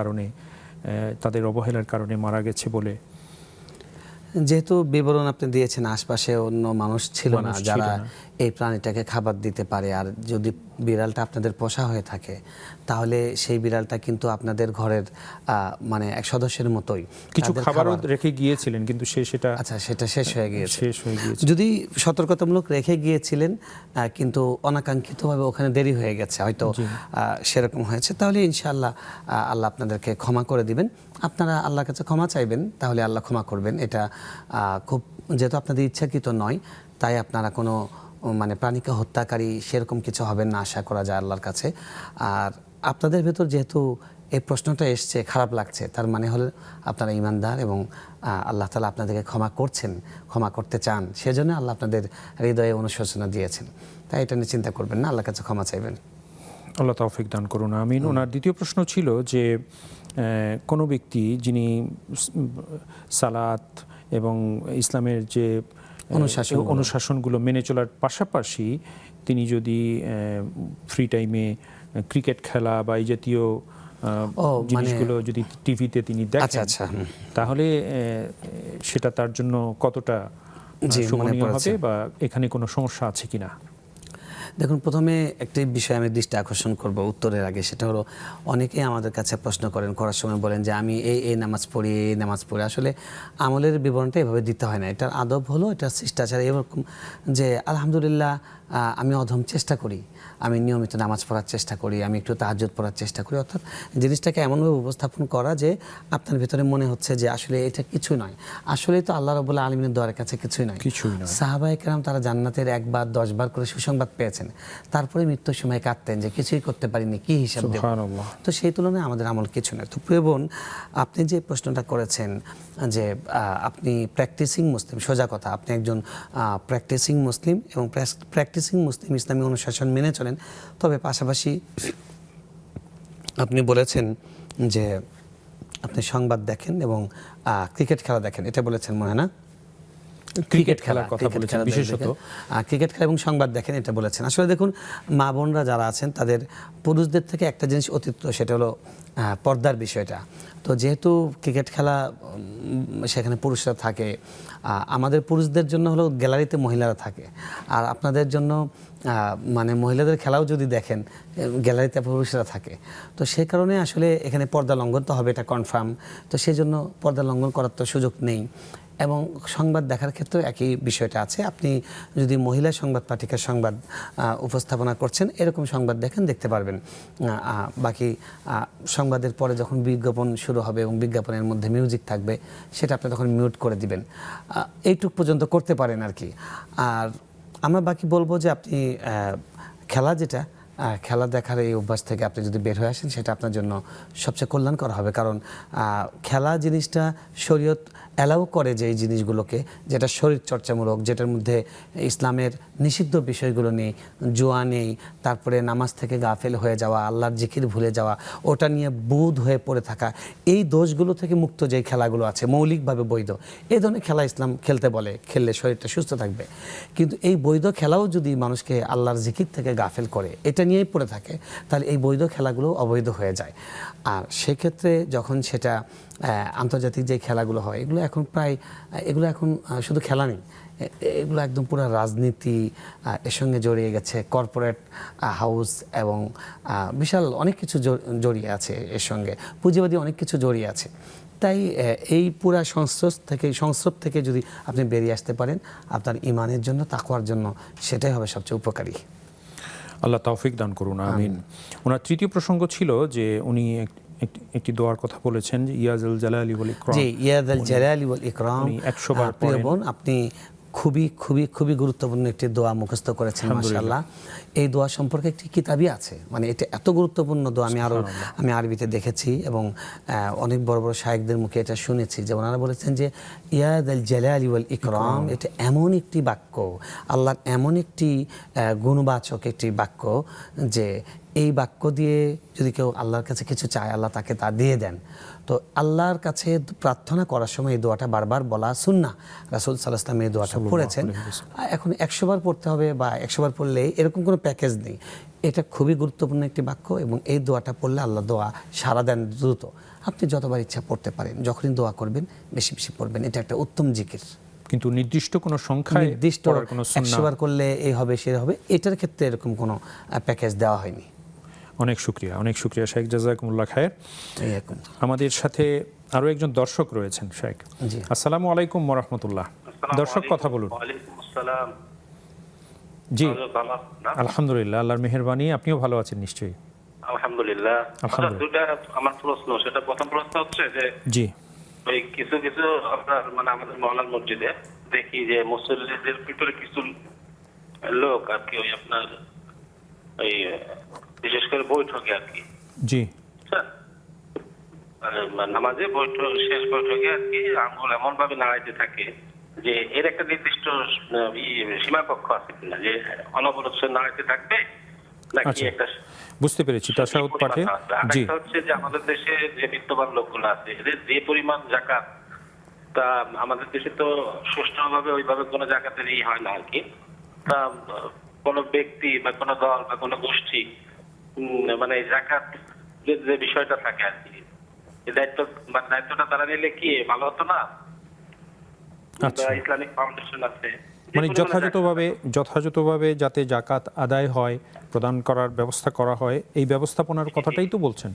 কারণে মারা গেছে বলে। যেহেতু বিবরণ আপনি দিয়েছেন, আশপাশে অন্য মানুষ ছিল না যারা এই প্রাণীটাকে খাবার দিতে পারে, আর যদি বিড়ালটা আপনাদের পোষা হয়ে থাকে তাহলে সেই বিড়ালটা কিন্তু আপনাদের ঘরের এক সদস্যের মতোই। কিছু খাবারও রেখে গিয়েছিলেন কিন্তু সেটা শেষ হয়ে গিয়েছে। যদি সতর্কতামূলক রেখে গিয়েছিলেন কিন্তু অনাকাঙ্ক্ষিতভাবে ওখানে দেরি হয়ে গেছে, হয়তো সেরকম হয়েছে, তাহলে ইনশাআল্লাহ আল্লাহ আপনাদেরকে ক্ষমা করে দিবেন। আপনারা আল্লাহর কাছে ক্ষমা চাইবেন, তাহলে আল্লাহ ক্ষমা করবেন। এটা খুব, যেহেতু আপনাদের ইচ্ছাকৃত নয়, তাই আপনারা কোনো প্রাণীকে হত্যাকারী সেরকম কিছু হবেন না আশা করা যায় আল্লাহর কাছে। আর আপনাদের ভেতর যেহেতু এই প্রশ্নটা এসছে, খারাপ লাগছে, তার মানে হলো আপনারা ঈমানদার এবং আল্লাহ তাআলা আপনাদেরকে ক্ষমা করছেন, ক্ষমা করতে চান, সেজন্য আল্লাহ আপনাদের হৃদয়ে অনুশোচনা দিয়েছেন। তাই এটা নিয়ে চিন্তা করবেন না, আল্লাহর কাছে ক্ষমা চাইবেন। আল্লাহ তৌফিক দান করুন, আমিন। ওনার দ্বিতীয় প্রশ্ন ছিল যে কোনো ব্যক্তি যিনি সালাত এবং ইসলামের যে অনুশাসনগুলো মেনে চলার পাশাপাশি তিনি যদি ফ্রি টাইমে ক্রিকেট খেলা বা এই জাতীয় জিনিসগুলো যদি টিভিতে তিনি দেখেন, তাহলে সেটা তার জন্য কতটা শোভনীয় হবে বা এখানে কোনো সমস্যা আছে কিনা? দেখুন, প্রথমে একটি বিষয় আমি দৃষ্টি আকর্ষণ করব উত্তরের আগে, সেটা হলো অনেকেই আমাদের কাছে প্রশ্ন করার সময় বলেন যে আমি এই নামাজ পড়ি, এই নামাজ পড়ি। আসলে আমলের বিবরণটা এভাবে দিতে হয় না। এটার আদব হলো, এটা শিষ্টাচার এরকম যে আলহামদুলিল্লাহ আমি অধম চেষ্টা করি, আমি নিয়মিত নামাজ পড়ার চেষ্টা করি, আমি একটু তাহাজ্জুদ পড়ার চেষ্টা করি। অর্থাৎ জিনিসটাকে এমনভাবে উপস্থাপন করা যে আপনার ভিতরে মনে হচ্ছে যে আসলে এটা কিছু নয়, আসলে তো আল্লাহ রাব্বুল আলামিনের দয়ার কাছে কিছুই নয়। সাহাবায়ে কেরাম তারা জান্নাতের 1 বার 10 বার করে সুসংবাদ পেয়েছেন, তারপরে মৃত্যুর সময় কাঁদতেন যে কিছুই করতে পারিনি, কি হিসাব দেব। তো সেই তুলনায় আমাদের আমল কিছু নয়। তো প্রিয় বোন, আপনি যে প্রশ্নটা করেছেন যে আপনি প্র্যাকটিসিং মুসলিম, সোজা কথা, আপনি একজন প্র্যাকটিসিং মুসলিম এবং প্র্যাকটিসিং মুসলিম ইসলামী অনুশাসন মেনে চলেন, তবে পাশাপাশি আপনি বলেছেন যে আপনি সংবাদ দেখেন এবং ক্রিকেট খেলা দেখেন, এটা বলেছেন মনে হয় না? ক্রিকেট খেলার কথা বলেছেন, বিশেষত ক্রিকেট খেলা এবং সংবাদ দেখেন, এটা বলেছেন। আসলে দেখুন, মা বোনরা যারা আছেন তাদের পুরুষদের থেকে একটা জিনিস অতিরিক্ত, সেটা হলো পর্দার বিষয়টা। তো যেহেতু ক্রিকেট খেলা সেখানে পুরুষরা থাকে, আমাদের পুরুষদের জন্য হলো গ্যালারিতে মহিলারা থাকে, আর আপনাদের জন্য মানে মহিলাদের খেলাও যদি দেখেন গ্যালারিতে পুরুষরা থাকে। তো সেই কারণে আসলে এখানে পর্দা লঙ্ঘন তো হবে, এটা কনফার্ম। তো সেই জন্য পর্দা লঙ্ঘন করার তো সুযোগ নেই। এবং সংবাদ দেখার ক্ষেত্রেও একই বিষয়টা আছে। আপনি যদি মহিলা সংবাদ পাঠিকার সংবাদ উপস্থাপনা করছেন, এরকম সংবাদ দেখতে পারবেন। বাকি সংবাদের পরে যখন বিজ্ঞাপন শুরু হবে এবং বিজ্ঞাপনের মধ্যে মিউজিক থাকবে, সেটা আপনি তখন মিউট করে দিবেন। এইটুক পর্যন্ত করতে পারেন আর কি। আর আমরা বাকি বলবো যে আপনি খেলা দেখার এই অভ্যাস থেকে আপনি যদি বের হয়ে আসেন, সেটা আপনার জন্য সবচেয়ে কল্যাণকর হবে। কারণ খেলা জিনিসটা শরীয়ত অ্যালাউ করে যে এই জিনিসগুলোকে, যেটা শরীর চর্চামূলক, যেটার মধ্যে ইসলামের নিষিদ্ধ বিষয়গুলো নেই, জুয়া নেই, তারপরে নামাজ থেকে গাফেল হয়ে যাওয়া, আল্লাহর জিকির ভুলে যাওয়া, ওটা নিয়ে বুধ হয়ে পড়ে থাকা, এই দোষগুলো থেকে মুক্ত যেই খেলাগুলো আছে, মৌলিকভাবে বৈধ, এই ধরনের খেলা ইসলাম খেলতে বলে। খেললে শরীরটা সুস্থ থাকবে। কিন্তু এই বৈধ খেলাও যদি মানুষকে আল্লাহর জিকির থেকে গাফেল করে, এটা নিয়েই পড়ে থাকে, তাহলে এই বৈধ খেলাগুলো অবৈধ হয়ে যায়। আর সেক্ষেত্রে যখন সেটা আন্তর্জাতিক যে খেলাগুলো হয়, এগুলো এখন শুধু খেলা নেই, এগুলো একদম পুরো রাজনীতি এর সঙ্গে জড়িয়ে গেছে, কর্পোরেট হাউস এবং বিশাল অনেক কিছু জড়িয়ে আছে এর সঙ্গে, পুঁজিবাদী অনেক কিছু জড়িয়ে আছে। তাই এই পুরা সংস্রব থেকে যদি আপনি বেরিয়ে আসতে পারেন, আপনার ইমানের জন্য, তাকওয়ার জন্য সেটাই হবে সবচেয়ে উপকারী। আল্লাহ তৌফিক দান করুন, আমিন। ওনার তৃতীয় প্রসঙ্গ ছিল যে উনি একটি দোয়ার কথা বলেছেন যে ইয়াজুল জালালি ওয়াল ইকরাম। জি, ইয়াজুল জালালি ওয়াল ইকরাম 100 বার প্রিয় বোন, আপনি খুবই খুবই খুবই গুরুত্বপূর্ণ একটি দোয়া মুখস্থ করেছেন, মাশাআল্লাহ। এই দোয়া সম্পর্কে একটি কিতাবই আছে, মানে এটা এত গুরুত্বপূর্ণ দোয়া আমি আরবিতে দেখেছি এবং অনেক বড় বড় শায়েখদের মুখে এটা শুনেছি যে ওনারা বলেছেন যে ইয়াজুল জালালি ওয়াল ইকরাম, এটা এমন একটি বাক্য, আল্লাহর এমন একটি গুণবাচক একটি বাক্য যে এই বাক্য দিয়ে যদি কেউ আল্লাহর কাছে কিছু চায়, আল্লাহ তাকে তা দিয়ে দেন। তো আল্লাহর কাছে প্রার্থনা করার সময় এই দোয়াটা বারবার বলা সুন্নাহ। রাসূল সাল্লাল্লাহু আলাইহি ওয়াসাল্লাম এই দোয়াটা পড়েছেন। এখন 100 বার পড়তে হবে বা 100 বার পড়লে এরকম কোনো প্যাকেজ নেই। এটা খুবই গুরুত্বপূর্ণ একটি বাক্য এবং এই দোয়াটা পড়লে আল্লাহ দোয়া সাড়া দেন দ্রুত। আপনি যতবার ইচ্ছা পড়তে পারেন, যখনই দোয়া করবেন বেশি বেশি পড়বেন, এটা একটা উত্তম জিকির। কিন্তু নির্দিষ্ট কোনো সংখ্যায় পড়ার কোনো সুন্নাহ 100 বার করলে এই হবে সে হবে, এটার ক্ষেত্রে এরকম কোনো প্যাকেজ দেওয়া হয়নি। অনেক শুকরিয়া শেখ, জাযাকুমুল্লাহ খায়ের। আমাদের সাথে আরো একজন দর্শক রয়েছেন শেখ। আসসালামু আলাইকুম ওয়া রাহমাতুল্লাহ। দর্শক কথা বলুন। ওয়ালাইকুম আসসালাম। জি আলহামদুলিল্লাহ, আল্লাহর মেহেরবানি, আপনিও ভালো আছেন নিশ্চয়ই? আলহামদুলিল্লাহ। দুটা আমার প্রশ্ন, সেটা প্রথম প্রশ্ন হচ্ছে যে জি ওই কিছু আপনার মানে আমাদের মহল্লার মসজিদে দেখি যে মুসল্লিদের ভিতরে কিছু লোক আর কি ওই আপনার ওই বিশেষ করে বৈঠকে আর কি, জি নামাজে শেষ বৈঠকে আর কি আঙ্গুল এমন ভাবে নাড়াইতে থাকে যে এর একটা নির্দিষ্ট সীমাকক্ষ আছে কিনা, যে অনবরত নাড়াইতে থাকবে নাকি একটা বুঝতে পেরেছি। তাশাহুদ পাঠে জি হচ্ছে যে আমাদের দেশে যে বিত্তবান লোকগুলো আছে এদের যে পরিমাণ যাকাত, তা আমাদের দেশে তো সুষ্ঠুভাবে ওইভাবে কোনো যাকাতের হয় না আর কি। তা কোনো ব্যক্তি বা কোনো দল বা কোনো গোষ্ঠী মানে যাকাত যে বিষয়টা থাকে আর কি, এই দায়িত্বটা তারা নিলে কি ভালো হতো না? ইসলামিক ফাউন্ডেশন আছে, মানে যথাযথভাবে যাতে জাকাত আদায় হয়, প্রদান করার ব্যবস্থা করা হয়, এই ব্যবস্থাপনার কথাটাই তো বলছেন।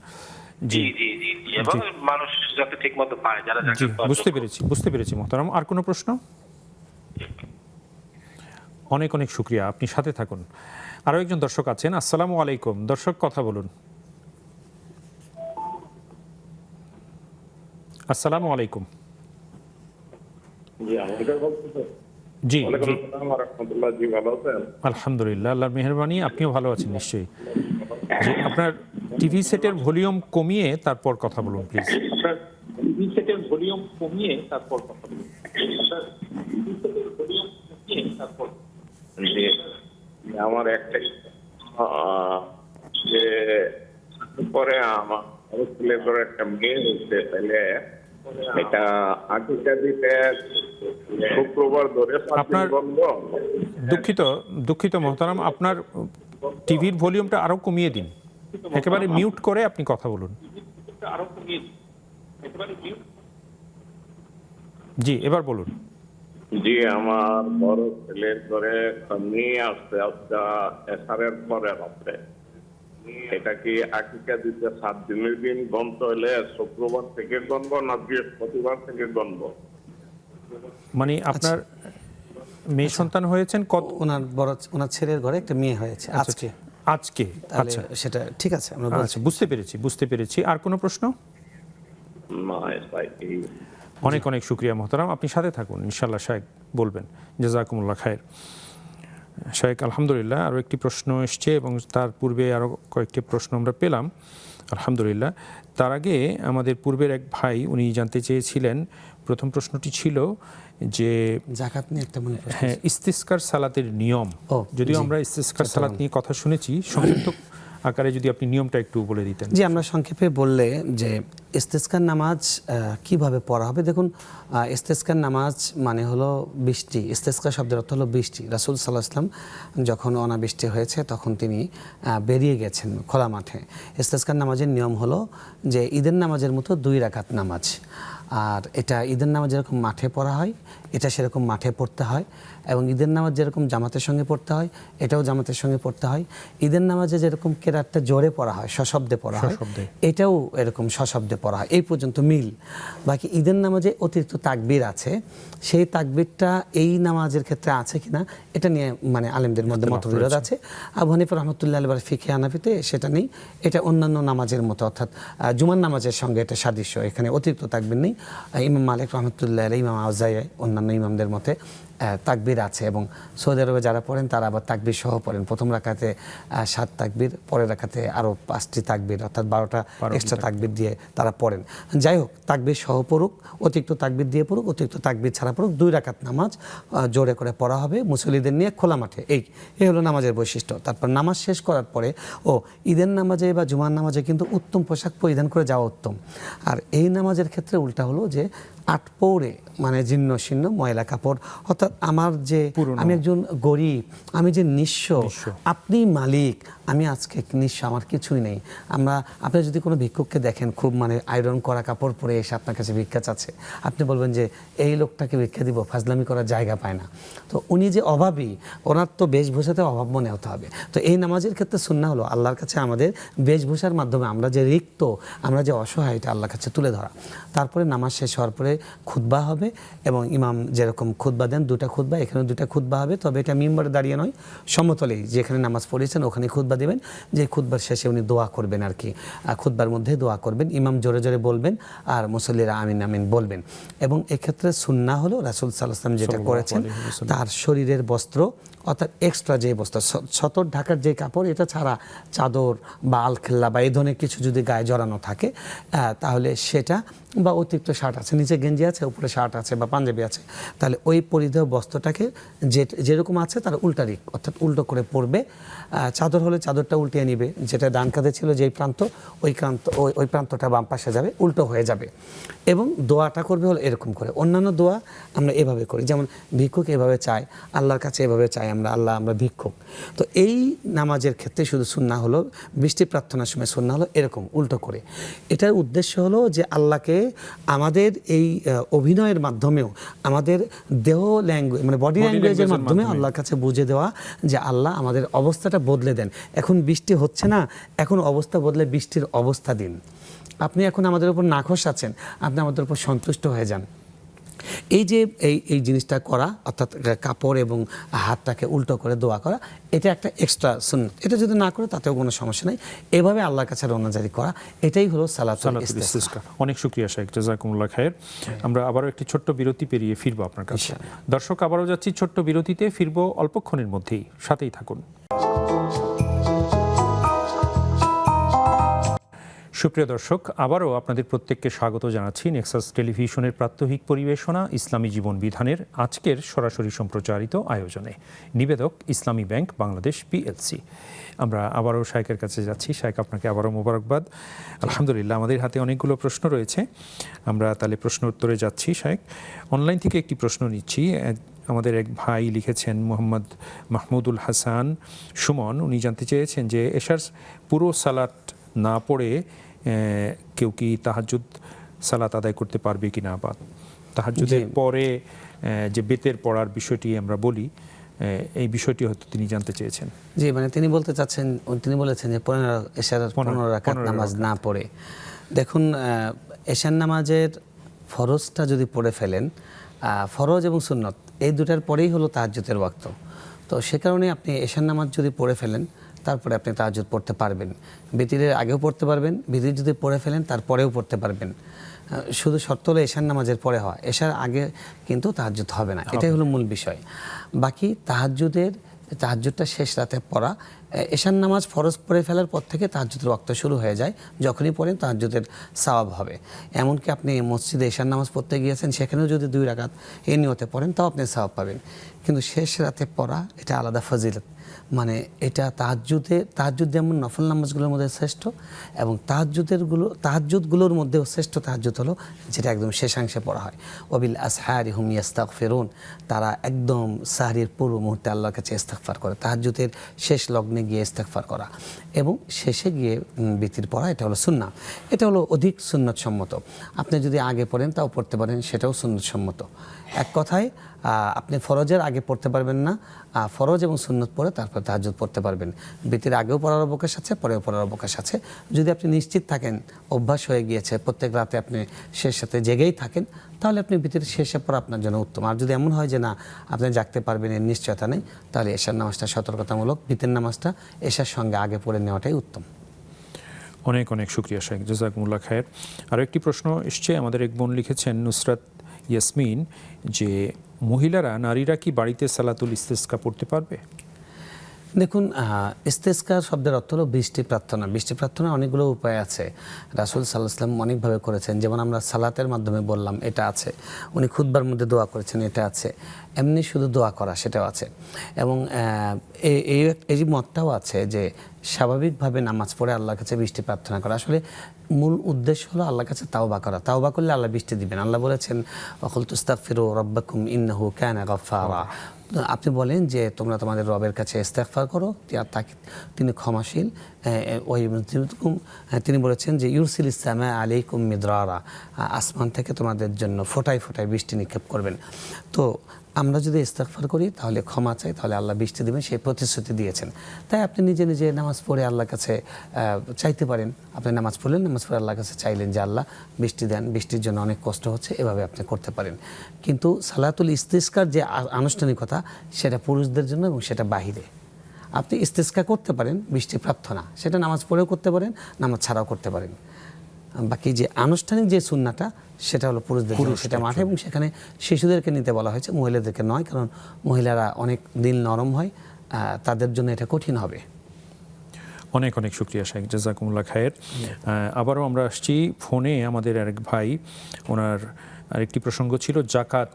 জি জি জি জি, এবং মানুষ যাতে ঠিকমতো পায় যারা জি, জাকাত পায়। বুঝতে পেরেছি মোহতারাম। আর কোনো প্রশ্ন? অনেক অনেক শুকরিয়া, আপনি সাথে থাকুন। আরও একজন দর্শক আছেন। আসসালামু আলাইকুম। দর্শক, কথা বলুন। আসসালামু আলাইকুম। জি জি, আলহামদুলিল্লাহ, আল্লাহর মেহেরবানি, আপনিও ভালো আছেন নিশ্চয়ই। জি, আপনার টিভি সেটের ভলিউম কমিয়ে তারপর কথা বলুন প্লিজ। জি, আমার একটাই যে পরে আমার ছেলে করে একটা মেয়ে হচ্ছে, তাহলে এটা আকিকা দিতে শুক্রবার ধরে আপনার দুঃখিত মোহতারাম, আপনার টিভির ভলিউমটা আরো কমিয়ে দিন, একেবারে মিউট করে আপনি কথা বলুন। জি, এবার বলুন। জি, আমার বড় ছেলের করে নিয়ে আসতে এসারের পরে রাত্রে, এটা কি আকিকা দিতে 7 দিনের দিন গন্ত হলে শুক্রবার থেকে গণব না বৃহস্পতিবার থেকে গণব? মানে আপনার মেয়ে সন্তান হয়েছেন কত? ওনার ছেলের ঘরে একটা মেয়ে হয়েছে আজকে। আচ্ছা, সেটা ঠিক আছে, আমরা আচ্ছা, বুঝতে পেরেছি। আর কোনো প্রশ্ন? না, অনেক অনেক শুকরিয়া মোহতারাম, আপনি সাথে থাকুন, ইনশাআল্লাহ শায়েখ বলবেন। জাযাকুমুল্লাহ খায়ের। শায়েখ, আলহামদুলিল্লাহ, আরও একটি প্রশ্ন এসছে এবং তার পূর্বে আরও কয়েকটি প্রশ্ন আমরা পেলাম, আলহামদুলিল্লাহ। তার আগে আমাদের পূর্বের এক ভাই উনি জানতে চেয়েছিলেন, প্রথম প্রশ্নটি ছিল যে যাকাত নিয়ে একটা মনে প্রশ্ন। হ্যাঁ, ইস্তিসকার সালাতের নিয়ম। যদিও আমরা ইস্তিসকার সালাত নিয়ে কথা শুনেছি, সংক্ষিপ্ত আকারে যদি আপনি নিয়মটা একটু বলে দিতেন। জি, আমরা সংক্ষেপে বললে যে ইস্তেসকার নামাজ কিভাবে পড়া হবে। দেখুন, ইস্তেসকার নামাজ মানে হলো বৃষ্টি। ইস্তেসকা শব্দের অর্থ হলো বৃষ্টি। রাসূল সাল্লাল্লাহু আলাইহি ওয়াসাল্লাম যখন অনাবৃষ্টি হয়েছে তখন তিনি বেরিয়ে গেছেন খোলা মাঠে। ইস্তেসকার নামাজের নিয়ম হলো যে ঈদের নামাজের মতো 2 রাকাত নামাজ। আর এটা ঈদের নামাজ যেরকম মাঠে পড়া হয়, এটা সেরকম মাঠে পড়তে হয়। এবং ঈদের নামাজ যেরকম জামাতের সঙ্গে পড়তে হয়, এটাও জামাতের সঙ্গে পড়তে হয়। ঈদের নামাজে যেরকম কেরাতটা জোরে পড়া হয়, সশব্দে পড়া হয়, এটাও এরকম সশব্দে পড়া হয়। এই পর্যন্ত মিল। বাকি ঈদের নামাজে অতিরিক্ত তাকবীর আছে, সেই তাকবীরটা এই নামাজের ক্ষেত্রে আছে কিনা এটা নিয়ে মানে আলেমদের মধ্যে মতবিরোধ আছে। আবু হানিফা রাহমাতুল্লাহ আলাইহি ফিকহে হানাফিতে সেটা নেই, এটা অন্যান্য নামাজের মতো, অর্থাৎ জুমার নামাজের সঙ্গে এটা সাদৃশ্য, এখানে অতিরিক্ত তাকবীর নেই। ইমাম মালিক রাহমাতুল্লাহ আলাইহি, ইমাম আউজাঈ, অন্যান্য ইমামদের মতে তাকবীর আছে। এবং সৌদি আরবে যারা পড়েন তারা আবার তাকবীর সহ পড়েন। প্রথম রাকাতে 7 তাকবীর, পরের রাকাতে আরও 5টি তাকবীর, অর্থাৎ 12টা এক্সট্রা তাকবীর দিয়ে তারা পড়েন। যাই হোক, তাকবীর সহ পড়ুক, অতিরিক্ত তাকবীর দিয়ে পড়ুক, অতিরিক্ত তাকবীর ছাড়া পড়ুক, 2 রাকাত নামাজ জোরে করে পড়া হবে মুসল্লিদের নিয়ে খোলা মাঠে। এই হলো নামাজের বৈশিষ্ট্য। তারপর নামাজ শেষ করার পরে ঈদের নামাজে বা জুমার নামাজে কিন্তু উত্তম পোশাক পরিধান করে যাওয়া উত্তম। আর এই নামাজের ক্ষেত্রে উল্টা হলো যে 8 পৌরে, মানে জীর্ণ শীর্ণ ময়লা কাপড়, অর্থাৎ আমি একজন গরিব, আমি যে নিঃস্ব, আপনি মালিক, আমি আজকে নিঃস্ব, আমার কিছুই নেই। আপনি যদি কোনো ভিক্ষুককে দেখেন খুব মানে আয়রন করা কাপড় পরে এসে আপনার কাছে ভিক্ষা চাচ্ছে, আপনি বলবেন যে এই লোকটাকে ভিক্ষা দিব, ফাজলামি করার জায়গা পায় না। তো উনি যে অভাবী, ওনার তো বেশভূষাতে অভাব মনে হতে হবে। তো এই নামাজের ক্ষেত্রে সুন্নাহ হলো আল্লাহর কাছে আমাদের বেশভূষার মাধ্যমে আমরা যে রিক্ত, আমরা যে অসহায়, এটা আল্লাহর কাছে তুলে ধরা। তারপরে নামাজ শেষ হওয়ার পরে খুতবা হবে, এবং ইমাম যেরকম খুতবা দেন, 2টা খুতবা, এখানে 2টা খুতবা হবে, তবে এটা মিম্বরে দাঁড়িয়ে নয়, সমতলেই যেখানে নামাজ পড়েছেন ওখানে খুতবা দেবেন। যে খুতবার শেষে উনি দোয়া করবেন আর কি, খুতবার মধ্যে দোয়া করবেন, ইমাম জোরে জোরে বলবেন আর মুসল্লিরা আমিন আমিন বলবেন। এবং এক্ষেত্রে সুন্নাহ হলো রাসূল সাল্লাল্লাহু আলাইহি ওয়াসাল্লাম যেটা করেছেন, তার শরীরের বস্ত্র, অর্থাৎ এক্সট্রা যে বস্ত্র, সতর ঢাকার যে কাপড়, এটা ছাড়া চাদর বা আলখেল্লা বা এই ধরনের কিছু যদি গায়ে জড়ানো থাকে তাহলে সেটা, বা অতিরিক্ত শার্ট আছে, নিচে গেঞ্জি আছে, উপরে শার্ট আছে বা পাঞ্জাবি আছে, তাহলে ওই পরিধেয় বস্ত্রটাকে যেরকম আছে তার উল্টা দিক, অর্থাৎ উল্টো করে পরবে। চাদর হলে চাদরটা উল্টিয়ে নিবে, যেটা ডান কাঁধে ছিল যেই প্রান্ত, ওই প্রান্তটা বাম পাশে যাবে, উল্টো হয়ে যাবে। এবং দোয়াটা করবে হলো এরকম করে। অন্যান্য দোয়া আমরা এভাবে করি, যেমন ভিক্ষুক এভাবে চায়, আল্লাহর কাছে এভাবে চাই আমরা ভিক্ষুক। তো এই নামাজের ক্ষেত্রে শুধু সুন্নাহ হলো, বৃষ্টি প্রার্থনার সময় সুন্নাহ হলো এরকম উল্টো করে। এটার উদ্দেশ্য হলো যে আল্লাহকে আমাদের এই অভিনয়ের মাধ্যমেও আমাদের দেহ ল্যাঙ্গুয়েজ মানে বডি ল্যাঙ্গুয়েজের মাধ্যমে আল্লাহর কাছে বুঝে দেওয়া যে আল্লাহ আমাদের অবস্থাটা বদলে দেন। এখন বৃষ্টি হচ্ছে না, এখন অবস্থা বদলে বৃষ্টির অবস্থা দিন। আপনি এখন আমাদের উপর নাখোশ আছেন, আপনি আমাদের উপর সন্তুষ্ট হয়ে যান। এই যে এই জিনিসটা করা, অর্থাৎ কাপড় এবং হাতটাকে উল্টো করে দোয়া করা, এটা একটা এক্সট্রা সুন্নাত। এটা যদি না করে তাতেও কোনো সমস্যা নেই। এভাবে আল্লাহর কাছে রওনাজারি করা, এটাই হলো সালাতুল ইস্তিসকা। অনেক শুকরিয়া শেখ, জাযাকুমুল্লাহ খায়ের। আমরা আবারও একটি ছোট্ট বিরতি পেরিয়ে ফিরবো আপনার কাছে। দর্শক, আবারও যাচ্ছি ছোট্ট বিরতিতে, ফিরবো অল্পক্ষণের মধ্যেই, সাথেই থাকুন। সুপ্রিয় দর্শক, আবারও আপনাদের প্রত্যেককে স্বাগত জানাচ্ছি নেক্সাস টেলিভিশনের প্রাত্যহিক পরিবেশনা ইসলামী জীবন বিধানের আজকের সরাসরি সম্প্রচারিত আয়োজনে। নিবেদক ইসলামী ব্যাংক বাংলাদেশ পিএলসি। আমরা আবারও শায়েখের কাছে যাচ্ছি। শায়েখ, আপনাকে আবারও মোবারকবাদ। আলহামদুলিল্লাহ, আমাদের হাতে অনেকগুলো প্রশ্ন রয়েছে, আমরা তাহলে প্রশ্ন উত্তরে যাচ্ছি। শায়েখ, অনলাইন থেকে একটি প্রশ্ন নিচ্ছি। আমাদের এক ভাই লিখেছেন, মোহাম্মদ মাহমুদুল হাসান সুমন। উনি জানতে চেয়েছেন যে এশার পুরো সালাত না পড়ে কেউ কি তাহাজ্জুদ সালাত আদায় করতে পারবে কি না, বা তাহাজ্জুদের পরে যে বেতের পড়ার বিষয়টি আমরা বলি, এই বিষয়টি হয়তো তিনি জানতে চেয়েছেন। জি, মানে তিনি বলতে চাচ্ছেন, তিনি বলেছেন যে 15 রাকাত নামাজ না পড়ে। দেখুন, এশার নামাজের ফরজটা যদি পড়ে ফেলেন, ফরজ এবং সুন্নত এই দুটার পরেই হলো তাহাজ্জুদের ওয়াক্ত। তো সে কারণে আপনি এশার নামাজ যদি পড়ে ফেলেন, তারপরে আপনি তাহাজ্জুদ পড়তে পারবেন। বিতিরের আগেও পড়তে পারবেন, বিতির যদি পড়ে ফেলেন তারপরেও পড়তে পারবেন। শুধু শর্ত হলো এশার নামাজের পরে হয়, এশার আগে কিন্তু তাহাজ্জুদ হবে না। এটাই হলো মূল বিষয়। বাকি তাহাজ্জুদটা শেষ রাতে পড়া, এশার নামাজ ফরজ পড়ে ফেলার পর থেকে তাহাজ্জুদের ওয়াক্ত শুরু হয়ে যায়। যখনই পড়েন তাহাজ্জুদের সওয়াব হবে। এমনকি আপনি মসজিদে এশার নামাজ পড়তে গিয়েছেন, সেখানেও যদি 2 রাকাত এই নিয়তে পড়েন তাও আপনি সওয়াব পাবেন। কিন্তু শেষ রাতে পড়া এটা আলাদা ফজিলত। মানে এটা তাহাজ্জুদ যেমন নফল নামাজগুলোর মধ্যে শ্রেষ্ঠ, এবং তাহাজ্জুদগুলোর মধ্যেও শ্রেষ্ঠ তাহাজ্জুদ হলো যেটা একদম শেষাংশে পড়া হয়। ওয়াবিল আসহারি হুম ইয়াস্তাগফিরুন, তারা একদম সাহরির পূর্ব মুহূর্তে আল্লাহর কাছে ইস্তিগফার করে। তাহাজ্জুদের শেষ লগ্নে গিয়ে ইস্তিগফার করা এবং শেষে গিয়ে বিতির পড়া, এটা হলো সুন্নাহ। এটা হলো অধিক সুন্নতসম্মত। আপনি যদি আগে পড়েন তাও পড়তে পারেন, সেটাও সুন্নতসম্মত। এক কথায় আপনি ফরজের আগে পড়তে পারবেন না, ফরজ এবং সুন্নত পড়ে তারপর তাহাজ্জুদ পড়তে পারবেন। বিতির আগেও পড়ার অবকাশ আছে, পরেও পড়ার অবকাশ আছে। যদি আপনি নিশ্চিত থাকেন, অভ্যাস হয়ে গিয়েছে, প্রত্যেক রাতে আপনি শেষ সাথে জেগেই থাকেন, তাহলে আপনি বিতির শেষে পড়া আপনার জন্য উত্তম। আর যদি এমন হয় যে না, আপনি জাগতে পারবেন এর নিশ্চয়তা নেই, তাহলে এশার নামাজটা সতর্কতামূলক, বিতির নামাজটা এশার সঙ্গে আগে পড়ে নেওয়াটাই উত্তম। অনেক অনেক শুকরিয়া শেখ, জাযাকুমুল্লাহ খায়ের। আরও একটি প্রশ্ন এসছে, আমাদের এক বোন লিখেছেন, নুসরাত ইয়াসমিন, যে নারীরা কি বাড়িতে সালাতুল ইস্তিসকা পড়তে পারবে? দেখুন, ইস্তেস্কা শব্দের অর্থ হলো বৃষ্টি প্রার্থনা। বৃষ্টি প্রার্থনা অনেকগুলো উপায় আছে, রাসূল সাল্লাল্লাহু আলাইহি ওয়াসাল্লাম অনেকভাবে করেছেন। যেমন আমরা সালাতের মাধ্যমে বললাম, এটা আছে। উনি খুতবার মধ্যে দোয়া করেছেন, এটা আছে। এমনি শুধু দোয়া করা, সেটাও আছে। এবং এই মতটাও আছে যে স্বাভাবিকভাবে নামাজ পড়ে আল্লাহর কাছে বৃষ্টি প্রার্থনা করা। আসলে মূল উদ্দেশ্য হলো আল্লাহর কাছে তাওবা করা। তাওবা করলে আল্লাহ বৃষ্টি দিবেন। আল্লাহ বলেছেন, ওয়াকুলতু আস্তাগফিরু রাব্বাকুম ইন্নাহু কানা গাফফারা। আপনি বলেন যে তোমরা তোমাদের রবের কাছে ইস্তেগফার করো, তাকে তিনি ক্ষমাশীল। তিনি বলেছেন যে ইউরসিলিস সামা আলাইকুম মিদরারা, আসমান থেকে তোমাদের জন্য ফোঁটায় ফোঁটায় বৃষ্টি নিক্ষেপ করবেন। তো আমরা যদি ইস্তেগফার করি, তাহলে ক্ষমা চাই, তাহলে আল্লাহ বৃষ্টি দেবেন, সেই প্রতিশ্রুতি দিয়েছেন। তাই আপনি নিজে নিজে নামাজ পড়ে আল্লাহর কাছে চাইতে পারেন। আপনি নামাজ পড়লেন, নামাজ পড়ে আল্লাহর কাছে চাইলেন যে আল্লাহ বৃষ্টি দেন, বৃষ্টির জন্য অনেক কষ্ট হচ্ছে, এভাবে আপনি করতে পারেন। কিন্তু সালাতুল ইস্তিসকার যে আনুষ্ঠানিকতা, সেটা পুরুষদের জন্য এবং সেটা বাহিরে। আপনি ইস্তিসকা করতে পারেন, বৃষ্টি প্রার্থনা, সেটা নামাজ পড়েও করতে পারেন, নামাজ ছাড়াও করতে পারেন। বাকি যে আনুষ্ঠানিক যে সুন্নাটা, সেটা হলো পুরুষদের জন্য, সেটা মাঠে, এবং সেখানে শিশুদেরকে নিতে বলা হয়েছে, মহিলাদেরকে নয়। কারণ মহিলারা অনেক দিল নরম হয়, তাদের জন্য এটা কঠিন হবে। অনেক অনেক শুকরিয়া শেখ, জাযাকুমুল্লাহ খায়ের। আবারও আমরা আসছি ফোনে, আমাদের আরেক ভাই, ওনার আরেকটি প্রসঙ্গ ছিল জাকাত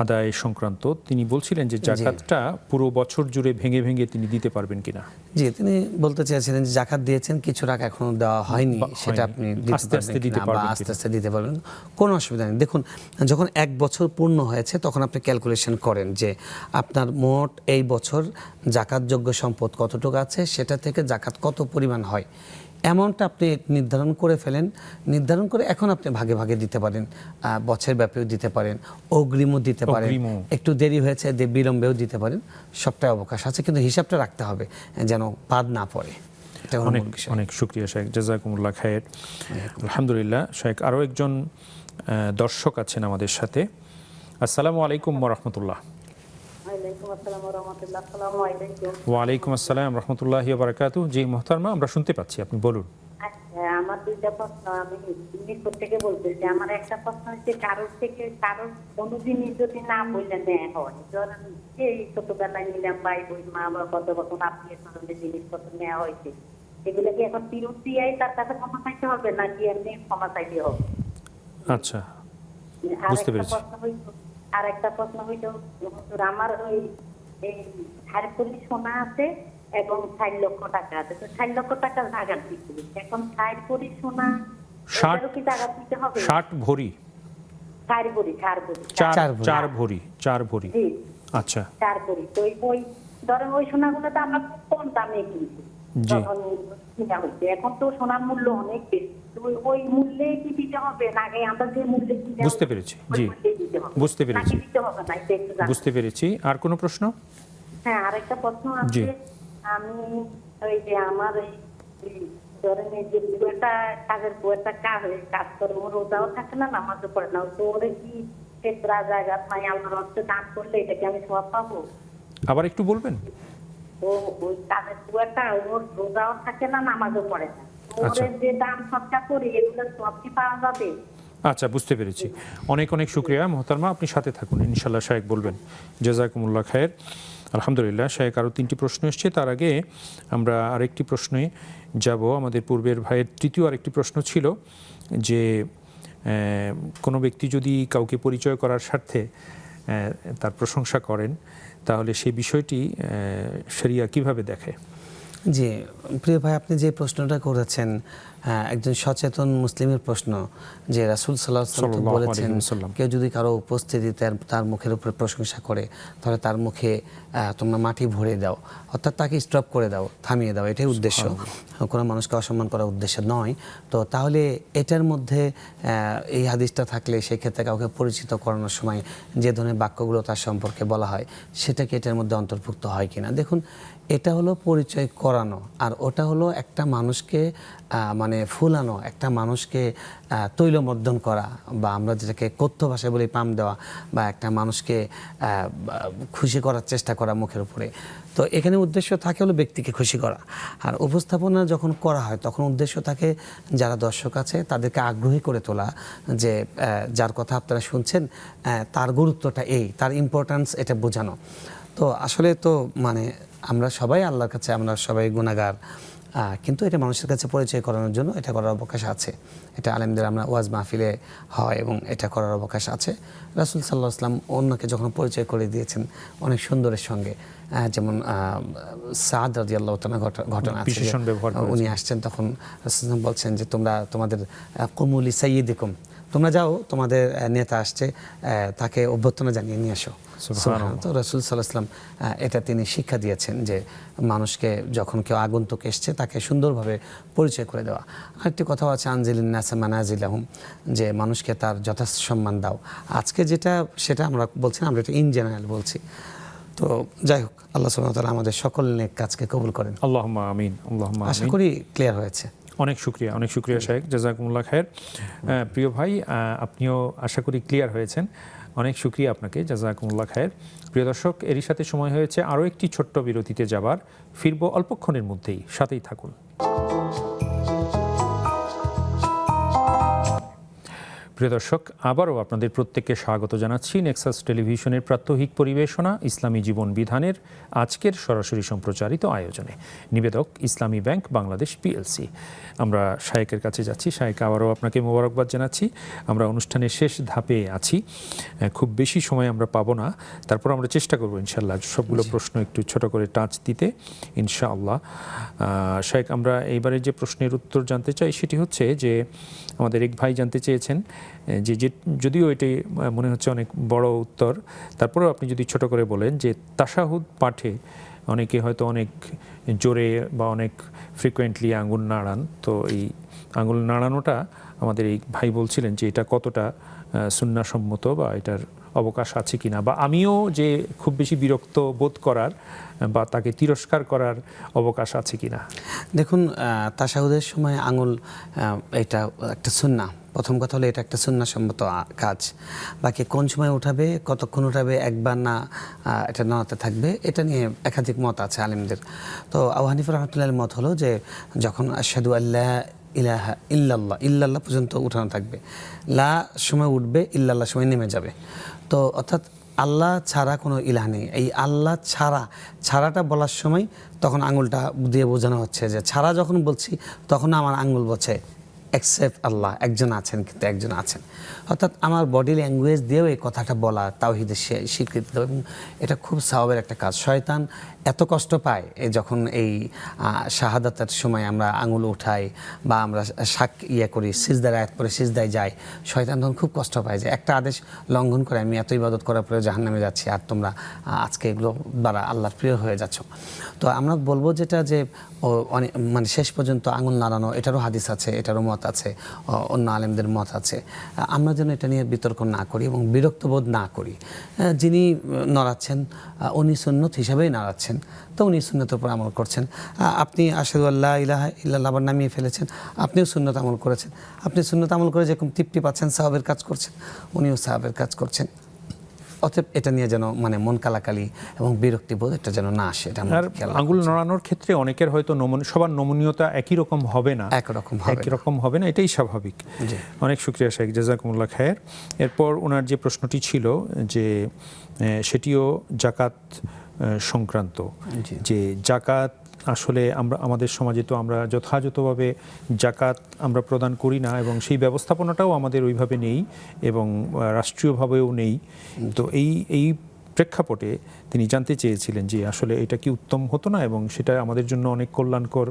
আদায় সংক্রান্ত। তিনি বলছিলেন যে জাকাতটা পুরো বছর জুড়ে ভেঙে ভেঙে তিনি দিতে পারবেন কিনা। জি, তিনি বলতে চেয়েছিলেন যে জাকাত দিয়েছেন, কিছু টাকা এখনো দেওয়া হয়নি, সেটা আপনি আস্তে আস্তে দিতে পারবেন, কোনো অসুবিধা নেই। দেখুন, যখন 1 বছর পূর্ণ হয়েছে, তখন আপনি ক্যালকুলেশন করেন যে আপনার মোট এই বছর জাকাতযোগ্য সম্পদ কতটুকু আছে, সেটা থেকে জাকাত কত পরিমাণ হয়। অ্যামাউন্টটা আপনি নির্ধারণ করে ফেলেন, নির্ধারণ করে এখন আপনি ভাগে ভাগে দিতে পারেন, বছর ব্যাপীও দিতে পারেন, অগ্রিমও দিতে পারেন, একটু দেরি হয়েছে বিলম্বেও দিতে পারেন, সবটাই অবকাশ আছে, কিন্তু হিসাবটা রাখতে হবে যেন বাদ না পড়ে। অনেক অনেক শুকরিয়া শেখ, জাযাকুমুল্লাহ খায়ের। আলহামদুলিল্লাহ শেখ, আরও একজন দর্শক আছেন আমাদের সাথে। আসসালামু আলাইকুম ওয়া রাহমাতুল্লাহ। ওয়ালাইকুম আসসালাম রহমতুল্লাহি ওয়া বারাকাতুহু। জি মুহতারমা, আমরা শুনতে পাচ্ছি, আপনি বলুন। আচ্ছা, আমার দুইটা প্রশ্ন, আমি মিরপুর থেকে বলতেছি। আমার একটা প্রশ্ন হচ্ছে, কারোর কোনো জিনিস যদি না বললে নেয় হয়, ধরেন এই ছোটবেলায় নিলাম ভাই বই মা বা কত রকম আত্মীয় স্বজনের জিনিসপত্র নেওয়া হয়েছে, এগুলো কি এখন ফেরত দিয়ে তার কাছে ক্ষমা চাইতে হবে নাকি এমনি ক্ষমা চাইতে হবে? আচ্ছা, বুঝতে পেরেছি। আর একটা প্রশ্ন হইল, আমার ওই এই 4 সোনা আছে এবং 4 লক্ষ টাকা আছে, তো 4 লক্ষ টাকার জায়গা দিচ্ছিল, এখন 4 সোনা 60 কি টাকা দিতে হবে? 60 ভরি, 4 ভরি, 4 ভরি, 4 ভরি। জি আচ্ছা, 4 ভরি। তো ওই ধরেন ওই সোনাগুলো তো আমরা খুব কম দামে কিনছি যখন কিনা হয়েছে, এখন তো সোনার মূল্য অনেক বেশি, তো ওই মূল্যে কি দিতে হবে না আগে আমরা যে মূল্যে কিনা? বুঝতে পেরেছি, জি বুঝতে পেরেছি, বুঝতে পেরেছি। আর কোনো প্রশ্ন? হ্যাঁ, আরেকটা প্রশ্ন আছে। আমি ওই যে আমার এই ধরেন এই যে বুয়েটা কাজের বুয়েটা কাজ করে, ওর রোজাও থাকে না, নামাজও পড়ে না, তো ওরে কি ক্ষেত্রা জায়গা নাই আল্লাহর হস্তে দান করলে এটা কি আমি সওয়াব পাবো? আবার একটু বলবেন। ও ওই কাজের বুয়েটা ওর রোজাও থাকে না, নামাজও পড়ে না, আচ্ছা, ওরে যে দান খরচা করি এগুলো সব কি পাওয়া যাবে? আচ্ছা, বুঝতে পেরেছি। অনেক অনেক শুকরিয়া মোহতারমা, আপনি সাথে থাকুন, ইনশাআল্লাহ শায়েখ বলবেন। জাযাকুমুল্লাহ খায়ের। আলহামদুলিল্লাহ শায়েখ, আরও 3টি প্রশ্ন এসছে। তার আগে আমরা আরেকটি প্রশ্নে যাব। আমাদের পূর্বের ভাইয়ের তৃতীয় আরেকটি প্রশ্ন ছিল যে কোনো ব্যক্তি যদি কাউকে পরিচয় করার স্বার্থে তার প্রশংসা করেন, তাহলে সেই বিষয়টি শরিয়া কিভাবে দেখে? জি প্রিয় ভাই, আপনি যে প্রশ্নটা করেছেন একজন সচেতন মুসলিমের প্রশ্ন, যে রাসূল সাল্লাল্লাহু আলাইহি ওয়াসাল্লাম বলেছেন কেউ যদি কারো উপস্থিতিতে তার মুখের উপরে প্রশংসা করে, তাহলে তার মুখে তোমরা মাটি ভরে দাও, অর্থাৎ তাকে স্টপ করে দাও, থামিয়ে দাও, এটাই উদ্দেশ্য, কোনো মানুষকে অসম্মান করার উদ্দেশ্য নয়। তো তাহলে এটার মধ্যে এই হাদিসটা থাকলে সেক্ষেত্রে কাউকে পরিচিত করানোর সময় যে ধরনের বাক্যগুলো তার সম্পর্কে বলা হয়, সেটা কি এটার মধ্যে অন্তর্ভুক্ত হয় কিনা? দেখুন, এটা হলো পরিচয় করানো, আর ওটা হলো একটা মানুষকে মানে ফুলানো, একটা মানুষকে তৈলমর্দন করা, বা আমরা যেটাকে কথ্য ভাষায় বলি পাম দেওয়া, বা একটা মানুষকে খুশি করার চেষ্টা করা মুখের উপরে। তো এখানে উদ্দেশ্য থাকে হলো ব্যক্তিকে খুশি করা, আর উপস্থাপনা যখন করা হয় তখন উদ্দেশ্য থাকে যারা দর্শক আছে তাদেরকে আগ্রহী করে তোলা, যে যার কথা আপনারা শুনছেন তার গুরুত্বটা এই, তার ইম্পর্ট্যান্স এটা বোঝানো। তো আসলে তো মানে আমরা সবাই আল্লাহর কাছে, আমরা সবাই গুনাহগার, কিন্তু এটা মানুষের কাছে পরিচয় করানোর জন্য এটা করার অবকাশ আছে। এটা আলেমদের আমরা ওয়াজ মাহফিলে হয় এবং এটা করার অবকাশ আছে। রাসূল সাল্লাল্লাহু আলাইহি ওয়াসাল্লাম অন্যকে যখন পরিচয় করে দিয়েছেন অনেক সুন্দরের সঙ্গে, যেমন সাদ রাদিয়াল্লাহু তাআলা ঘটনা আছে, উনি আসছেন তখন রাসূল বলছেন যে তোমরা তোমাদের কুমুলি সাইয়্যিদিকুম, তোমরা যাও, তোমাদের নেতা আসছে, তাকে অভ্যর্থনা জানিয়ে নিয়ে আসো। তো রাসূল সাল্লাল্লাহু আলাইহি ওয়াসাল্লাম এটা তিনি শিক্ষা দিয়েছেন যে মানুষকে যখন কেউ আগন্তুক এসছে তাকে সুন্দরভাবে পরিচয় করে দেওয়া। আরেকটি কথাও আছে, আনজিলিন নাসা মানাজিলাহুম, যে মানুষকে তার যথার্থ সম্মান দাও। আজকে যেটা সেটা আমরা বলছি না, আমরা এটা ইন জেনারেল বলছি। তো যাই হোক, আল্লাহ সুবহানাহু ওয়া তাআলা আমাদের সকল নেক কাজকে কবুল করেন। আল্লাহুম্মা আমিন, আল্লাহুম্মা আমিন। আশা করি ক্লিয়ার হয়েছে। অনেক শুকরিয়া, অনেক শুকরিয়া শায়েখ, জাযাকুমুল্লাহ খায়ের। প্রিয় ভাই, আপনিও আশা করি ক্লিয়ার হয়েছেন, অনেক শুকরিয়া আপনাকে, জাযাকুমুল্লাহ খায়ের। প্রিয় দর্শক, এরই সাথে সময় হয়েছে আরও একটি ছোট্ট বিরতিতে যাবার। ফিরবো অল্পক্ষণের মধ্যেই, সাথেই থাকুন। প্রিয় দর্শক, আবারও আপনাদের প্রত্যেককে স্বাগত জানাচ্ছি নেক্সাস টেলিভিশনের প্রাত্যহিক পরিবেশনা ইসলামী জীবন বিধানের আজকের সরাসরি সম্প্রচারিত আয়োজনে। নিবেদক ইসলামী ব্যাংক বাংলাদেশ পিএলসি। আমরা শায়েকের কাছে যাচ্ছি। শায়েক, আবারও আপনাকে মোবারকবাদ জানাচ্ছি। আমরা অনুষ্ঠানের শেষ ধাপে আছি, খুব বেশি সময় আমরা পাবো না, তারপর আমরা চেষ্টা করবো ইনশাআল্লাহ সবগুলো প্রশ্ন একটু ছোট করে টাচ দিতে ইনশাআল্লাহ। শায়েক, আমরা এইবারে যে প্রশ্নের উত্তর জানতে চাই সেটি হচ্ছে যে আমাদের এক ভাই জানতে চেয়েছেন যে যদিও এটি মনে হচ্ছে অনেক বড় উত্তর, তারপরেও আপনি যদি ছোট করে বলেন যে তাশাহুদ পাঠে অনেকে হয়তো অনেক জোরে বা অনেক ফ্রিকোয়েন্টলি আঙুল নাড়ান। তো এই আঙুল নাড়ানোটা আমাদের এই ভাই বলছিলেন যে এটা কতটা সুন্নাহসম্মত বা এটার অবকাশ আছে কিনা, বা আমিও যে খুব বেশি বিরক্ত বোধ করার বা তাকে তিরস্কার করার অবকাশ আছে কিনা। দেখুন, তাশাহুদের সময় আঙুল এটা একটা সুন্নাহ। প্রথম কথা হলো এটা একটা সুন্নাহসম্মত কাজ। বাকি কোন সময় উঠাবে, কতক্ষণ উঠাবে, একবার না এটা নাড়াতে থাকবে, এটা নিয়ে একাধিক মত আছে আলেমদের। তো আবু হানিফা রাহমাতুল্লাহির মত হলো যে যখন আশহাদু আল্লা ইলাহা ইল্লাল্লাহ, ইল্লাল্লাহ পর্যন্ত উঠানো থাকবে, লা সময় উঠবে, ইল্লাল্লাহ সময় নেমে যাবে। তো অর্থাৎ আল্লাহ ছাড়া কোনো ইলাহ নেই। এই আল্লাহ ছাড়াটা বলার সময় তখন আঙুলটা দিয়ে বোঝানো হচ্ছে যে ছাড়া যখন বলছি তখন আমার আঙুল বলছে এক্সেপ্ট আল্লাহ, একজন আছেন, কিন্তু একজন আছেন। অর্থাৎ আমার বডি ল্যাঙ্গুয়েজ দিয়েও এই কথাটা বলা তাওহীদের স্বীকৃতি দেওয়া, এবং এটা খুব সওয়াবের একটা কাজ। শয়তান এত কষ্ট পায় যখন এই শাহাদাতের সময় আমরা আঙুল উঠাই বা আমরা করি, সিজদার আয়াত পরে সিজদায় যাই, শয়তান তখন খুব কষ্ট পায় যে একটা আদেশ লঙ্ঘন করে আমি এত ইবাদত করার পরে জাহান্নামে যাচ্ছি, আর তোমরা আজকে এগুলো দ্বারা আল্লাহর প্রিয় হয়ে যাচ্ছ। তো আমরা বলবো যেটা যে অনেক মানে শেষ পর্যন্ত আঙুল নাড়ানো, এটারও হাদিস আছে, এটারও মত আছে, অন্য আলেমদের মত আছে। আমরা যেন এটা নিয়ে বিতর্ক না করি এবং বিরক্ত বোধ না করি। যিনি নাড়াচ্ছেন উনি সুন্নত হিসাবেই নাড়াচ্ছেন, তো উনি সুন্নতের উপর আমল করছেন। আপনি আশহাদু আল্লা ইলাহা ইল্লাল্লাহ আবার নামিয়ে ফেলেছেন, আপনিও সুন্নত আমল করেছেন। আপনি সুন্নত আমল করে যেরকম তৃপ্তি পাচ্ছেন, সাহাবের কাজ করছেন, উনিও সাহাবের কাজ করছেন। অতএব এটা নিয়ে যেন মানে মন কালাকালি এবং বিরক্তিবোধ এটা যেন না আসে। আর আঙুল নাড়ানোর ক্ষেত্রে অনেকের হয়তো সবার নমনীয়তা একই রকম হবে না, একই রকম হবে না, এটাই স্বাভাবিক। অনেক শুকরিয়া শেখ, জাযাকুমুল্লাহ খায়ের। এরপর ওনার যে প্রশ্নটি ছিল যে সেটিও জাকাত সংক্রান্ত, যে জাকাত আসলে আমরা আমাদের সমাজে তো আমরা যথাযথভাবে জাকাত আমরা প্রদান করি না, এবং সেই ব্যবস্থাপনাটাও আমাদের ওইভাবে নেই এবং রাষ্ট্রীয়ভাবেও নেই। তো এই প্রেক্ষাপটে তিনি জানতে চেয়েছিলেন যে আসলে এটা কি উত্তম হতো না, এবং সেটা আমাদের জন্য অনেক কল্যাণকর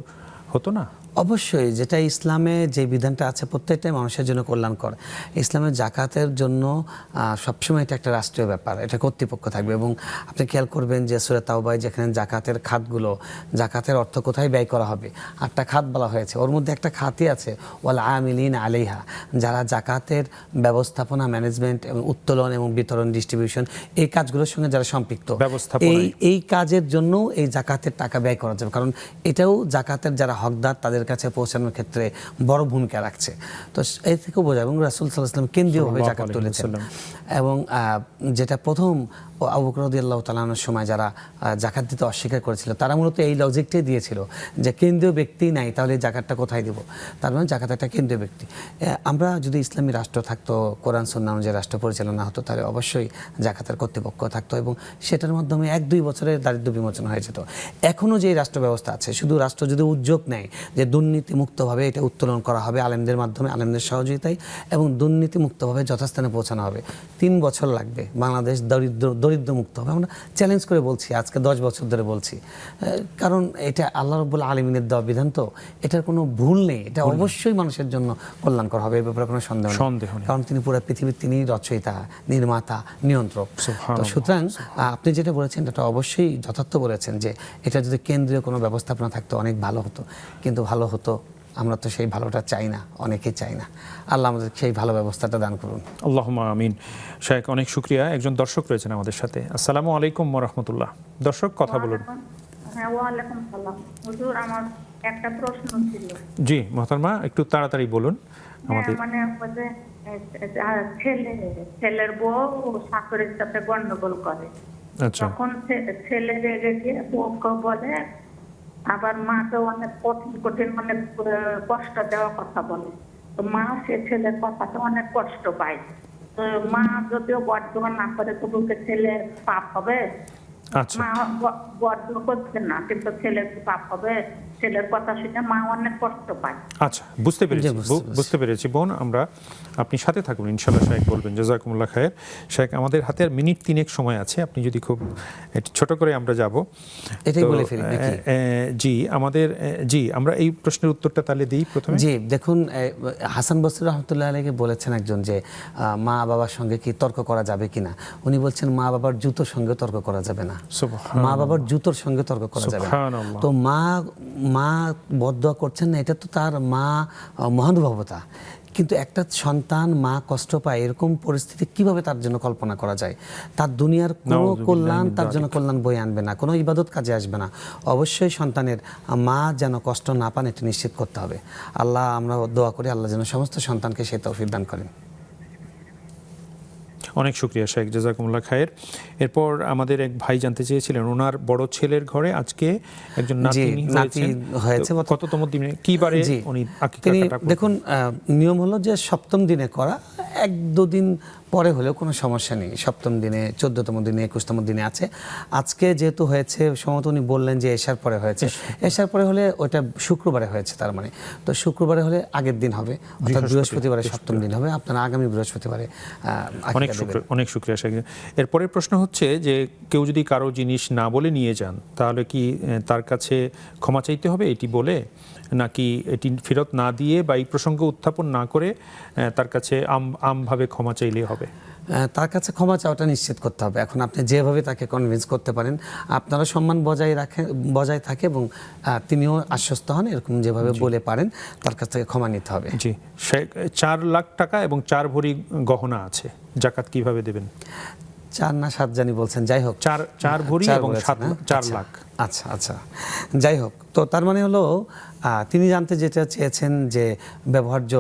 হতো না। অবশ্যই, যেটা ইসলামে যে বিধানটা আছে প্রত্যেকটাই মানুষের জন্য কল্যাণকর। ইসলামের জাকাতের জন্য সবসময় এটা একটা রাষ্ট্রীয় ব্যাপার, এটা কর্তৃপক্ষ থাকবে। এবং আপনি খেয়াল করবেন যে সূরা তাওবায় যেখানে জাকাতের খাতগুলো, জাকাতের অর্থ কোথায় ব্যয় করা হবে, 8টা খাত বলা হয়েছে, ওর মধ্যে একটা খাতই আছে ওয়াল আমিলিন আলাইহা, যারা জাকাতের ব্যবস্থাপনা, ম্যানেজমেন্ট এবং উত্তোলন এবং বিতরণ, ডিস্ট্রিবিউশন, এই কাজগুলোর সঙ্গে যারা সম্পৃক্ত, এই কাজের জন্য এই জাকাতের টাকা ব্যয় করা যাবে। কারণ এটাও জাকাতের যারা হকদার তাদের কাছে পৌঁছানোর ক্ষেত্রে বড় ভূমিকা রাখছে। তো এই থেকেও বোঝা, এবং রাসূল সাল্লাল্লাহু আলাইহি ওয়াসাল্লাম কেন্দ্রীয়ভাবে জাকাত তুলেছেন। এবং যেটা প্রথম আবু বকর রাদিয়াল্লাহু তাআলা আনহুর সময় যারা জাকাত দিতে অস্বীকার করেছিল, তারা মূলত এই লজিকটাই দিয়েছিল যে কেন্দ্রীয় ব্যক্তি নাই, তাহলে জাকাতটা কোথায় দেব? তার মানে জাকাত একটা কেন্দ্রীয় ব্যক্তি। আমরা যদি ইসলামী রাষ্ট্র থাকতো, কোরআন সুন্নাহ অনুযায়ী রাষ্ট্র পরিচালনা হতো, তাহলে অবশ্যই জাকাতের কর্তৃপক্ষ থাকতো এবং সেটার মাধ্যমে 1-2 বছরের দারিদ্র্য বিমোচন হয়ে যেত। এখনও যে রাষ্ট্র ব্যবস্থা আছে, শুধু রাষ্ট্র যদি উদ্যোগ নেয় যে দুর্নীতিমুক্তভাবে এটা উত্তোলন করা হবে আলেমদের মাধ্যমে, আলেমদের সহযোগিতায়, এবং দুর্নীতিমুক্তভাবে যথাস্থানে পৌঁছানো হবে, 3 বছর লাগবে বাংলাদেশ দরিদ্রমুক্ত হবে। আমরা চ্যালেঞ্জ করে বলছি, আজকে 10 বছর ধরে বলছি, কারণ এটা আল্লাহ রাব্বুল আলামিনের দেওয়া বিধান, তো এটার কোনো ভুল নেই, এটা অবশ্যই মানুষের জন্য কল্যাণকর হবে, এ ব্যাপারে কোনো সন্দেহ নেই। কারণ তিনি পুরো পৃথিবীর তিনি রচয়িতা, নির্মাতা, নিয়ন্ত্রক। তো সুতরাং আপনি যেটা বলেছেন এটা অবশ্যই যথার্থ বলেছেন যে এটা যদি কেন্দ্রীয় কোনো ব্যবস্থাপনা থাকতো অনেক ভালো হতো, কিন্তু ভালো হতো, আমরা তো সেই ভালোটা চাই না, অনেকেই চাই না। আল্লাহ আমাদের সেই ভালো ব্যবস্থাটা দান করুন। আল্লাহুম্মা আমিন। শেখ, অনেক শুকরিয়া। একজন দর্শক রয়েছেন আমাদের সাথে। আসসালামু আলাইকুম ওয়া রাহমাতুল্লাহ। দর্শক, কথা বলুন। হ্যাঁ, ওয়ালাইকুম সালাম। হুজুর, আমার একটা প্রশ্ন ছিল। জি মোহতারমা, একটু তাড়াতাড়ি বলুন। আমাদের মানে ছেলের বউ শাশুড়ির সাথে গন্ডগোল করে, তখন ছেলে রেগে গিয়ে বউকে বলে, আবার মাকে অনেক কঠিন মানে কষ্ট দেওয়ার কথা বলে। তো মা সে ছেলের কথাতে অনেক কষ্ট পায়। তো মা যদিও বর্ধমান না করে, তবুকে ছেলে পাপ হবে? মা বর্ধ করছে না, কিন্তু ছেলে পাপ হবে? ছেলের কথা শুনে মা অনেক কষ্ট পায়। আচ্ছা, বুঝতে পেরেছি, বুঝতে পেরেছি বোন। আপনি সাথে থাকুন, ইনশাআল্লাহ শায়েখ বলবেন। জাযাকুমুল্লাহ খায়ের। শায়েখ, আমাদের হাতে আর মিনিট 3 সময় আছে, আপনি যদি খুব ছোট করে আমরা যাব, এটাই বলে ফেলি নাকি? জি, আমরা এই প্রশ্নের উত্তরটা তাহলে দিই প্রথমে। জি, দেখুন, হাসান বসরি রহমতুল্লাহ আলাইহি বলেছেন একজন যে মা বাবার সঙ্গে কি তর্ক করা যাবে কিনা। উনি বলছেন মা বাবার জুতোর সঙ্গে তর্ক করা যাবে না, মা বাবার জুতোর সঙ্গে তর্ক করা যাবে না। তো মা বদদোয়া করছেন না, এটা তো তার মা মহানুভবতা। কিন্তু একটা সন্তান মা কষ্ট পায়, এরকম পরিস্থিতি কিভাবে তার জন্য কল্পনা করা যায়? তার দুনিয়ার কোনো কল্যাণ তার জন্য কল্যাণ বয়ে আনবে না, কোনো ইবাদত কাজে আসবে না। অবশ্যই সন্তানের মা যেন কষ্ট না পান, এটা নিশ্চিত করতে হবে। আল্লাহ, আমরা দোয়া করি আল্লাহ যেন সমস্ত সন্তানকে সেই তৌফিক দান করেন। অনেক শুকরিয়া শায়েখ, জাযাকুমুল্লাহ খায়ের। এরপর আমাদের এক ভাই জানতে চেয়েছিলেন, ওনার বড় ছেলের ঘরে আজকে একজন নাতি হয়েছে। কততম দিনে, কি বারে উনি আকিকা কাটা? দেখুন, নিয়ম হলো যে 7ম দিনে করা, 1-2 দিন পরে হলেও কোনো সমস্যা নেই। 7ম দিনে, 14তম দিনে, 21তম দিনে আছে। আজকে যেহেতু হয়েছে, সম্ভবত উনি বললেন যে এশার পরে হয়েছে, এশার পরে হলে ওটা শুক্রবারে হয়েছে, তার মানে তো শুক্রবারে হলে আগের দিন হবে, অর্থাৎ বৃহস্পতিবারে 7ম দিন হবে। আপনারা আগামী বৃহস্পতিবারে। অনেক শুকরিয়া শায়েখ। এরপরের প্রশ্ন হচ্ছে যে কেউ যদি কারো জিনিস না বলে নিয়ে যান, তাহলে কি তার কাছে ক্ষমা চাইতে হবে এটি বলে, নাকি এটি ফেরত না দিয়ে বা এই প্রসঙ্গ উত্থাপন না করে তার কাছে আমভাবে ক্ষমা চাইলেই হবে? তার কাছে ক্ষমা চাওয়াটা নিশ্চিত করতে হবে। এখন আপনি যেভাবে তাকে কনভিন্স করতে পারেন, আপনারও সম্মান বজায় থাকে এবং তিনিও আশ্বস্ত হন, এরকম যেভাবে বলে পারেন তার কাছ থেকে ক্ষমা নিতে হবে। জি, 4 লাখ টাকা এবং 4 ভরি গহনা আছে, জাকাত কিভাবে দেবেন? 4 না 7 জানি বলছেন, যাই হোক 4 ভরি এবং 4 লাখ। আচ্ছা, যাই হোক, তো তার মানে হলো তিনি জানতে যেটা চেয়েছেন যে ব্যবহার্য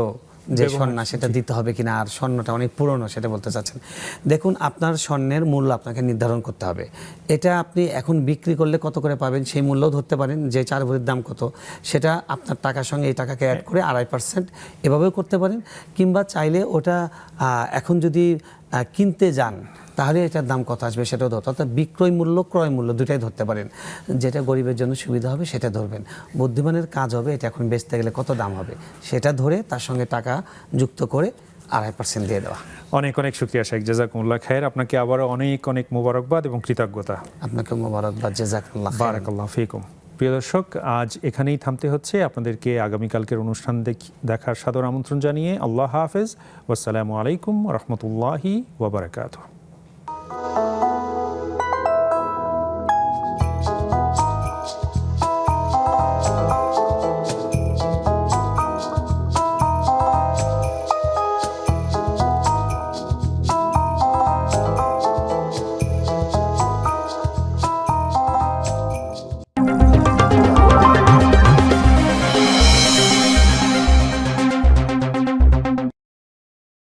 যে স্বর্ণ সেটা দিতে হবে কিনা, আর স্বর্ণটা অনেক পুরনো সেটা বলতে চাচ্ছেন। দেখুন, আপনার স্বর্ণের মূল্য আপনাকে নির্ধারণ করতে হবে। এটা আপনি এখন বিক্রি করলে কত করে পাবেন সেই মূল্যও ধরতে পারেন, যে 4 ভরির দাম কত সেটা আপনার টাকার সঙ্গে এই টাকাকে অ্যাড করে 2.5% এভাবেও করতে পারেন। কিংবা চাইলে ওটা এখন যদি কিনতে যান তাহলে এটার দাম কত আসবে সেটাও ধরতে, অর্থাৎ বিক্রয় মূল্য ক্রয় মূল্য দুটাই ধরতে পারেন। যেটা গরিবের জন্য সুবিধা হবে সেটা ধরবেন। বুদ্ধিমানের কাজ হবে এটা এখন বেচতে গেলে কত দাম হবে সেটা ধরে তার সঙ্গে টাকা যুক্ত করে 2.5% দিয়ে দেওয়া। অনেক শুকরিয়া শায়েখ, জাযাকুমুল্লাহ খায়ের। আপনাকে আবারও অনেক মোবারকবাদ এবং কৃতজ্ঞতা। আপনাকে মোবারকবাদ, জাযাকুল্লাহ, বারাকাল্লাহু ফিকুম। প্রিয় দর্শক, আজ এখানেই থামতে হচ্ছে। আপনাদেরকে আগামীকালকের অনুষ্ঠান দেখার সাদর আমন্ত্রণ জানিয়ে আল্লাহ হাফেজ। ওয়াসসালামু আলাইকুম ওয়া রাহমাতুল্লাহি ওয়া বারাকাতুহু।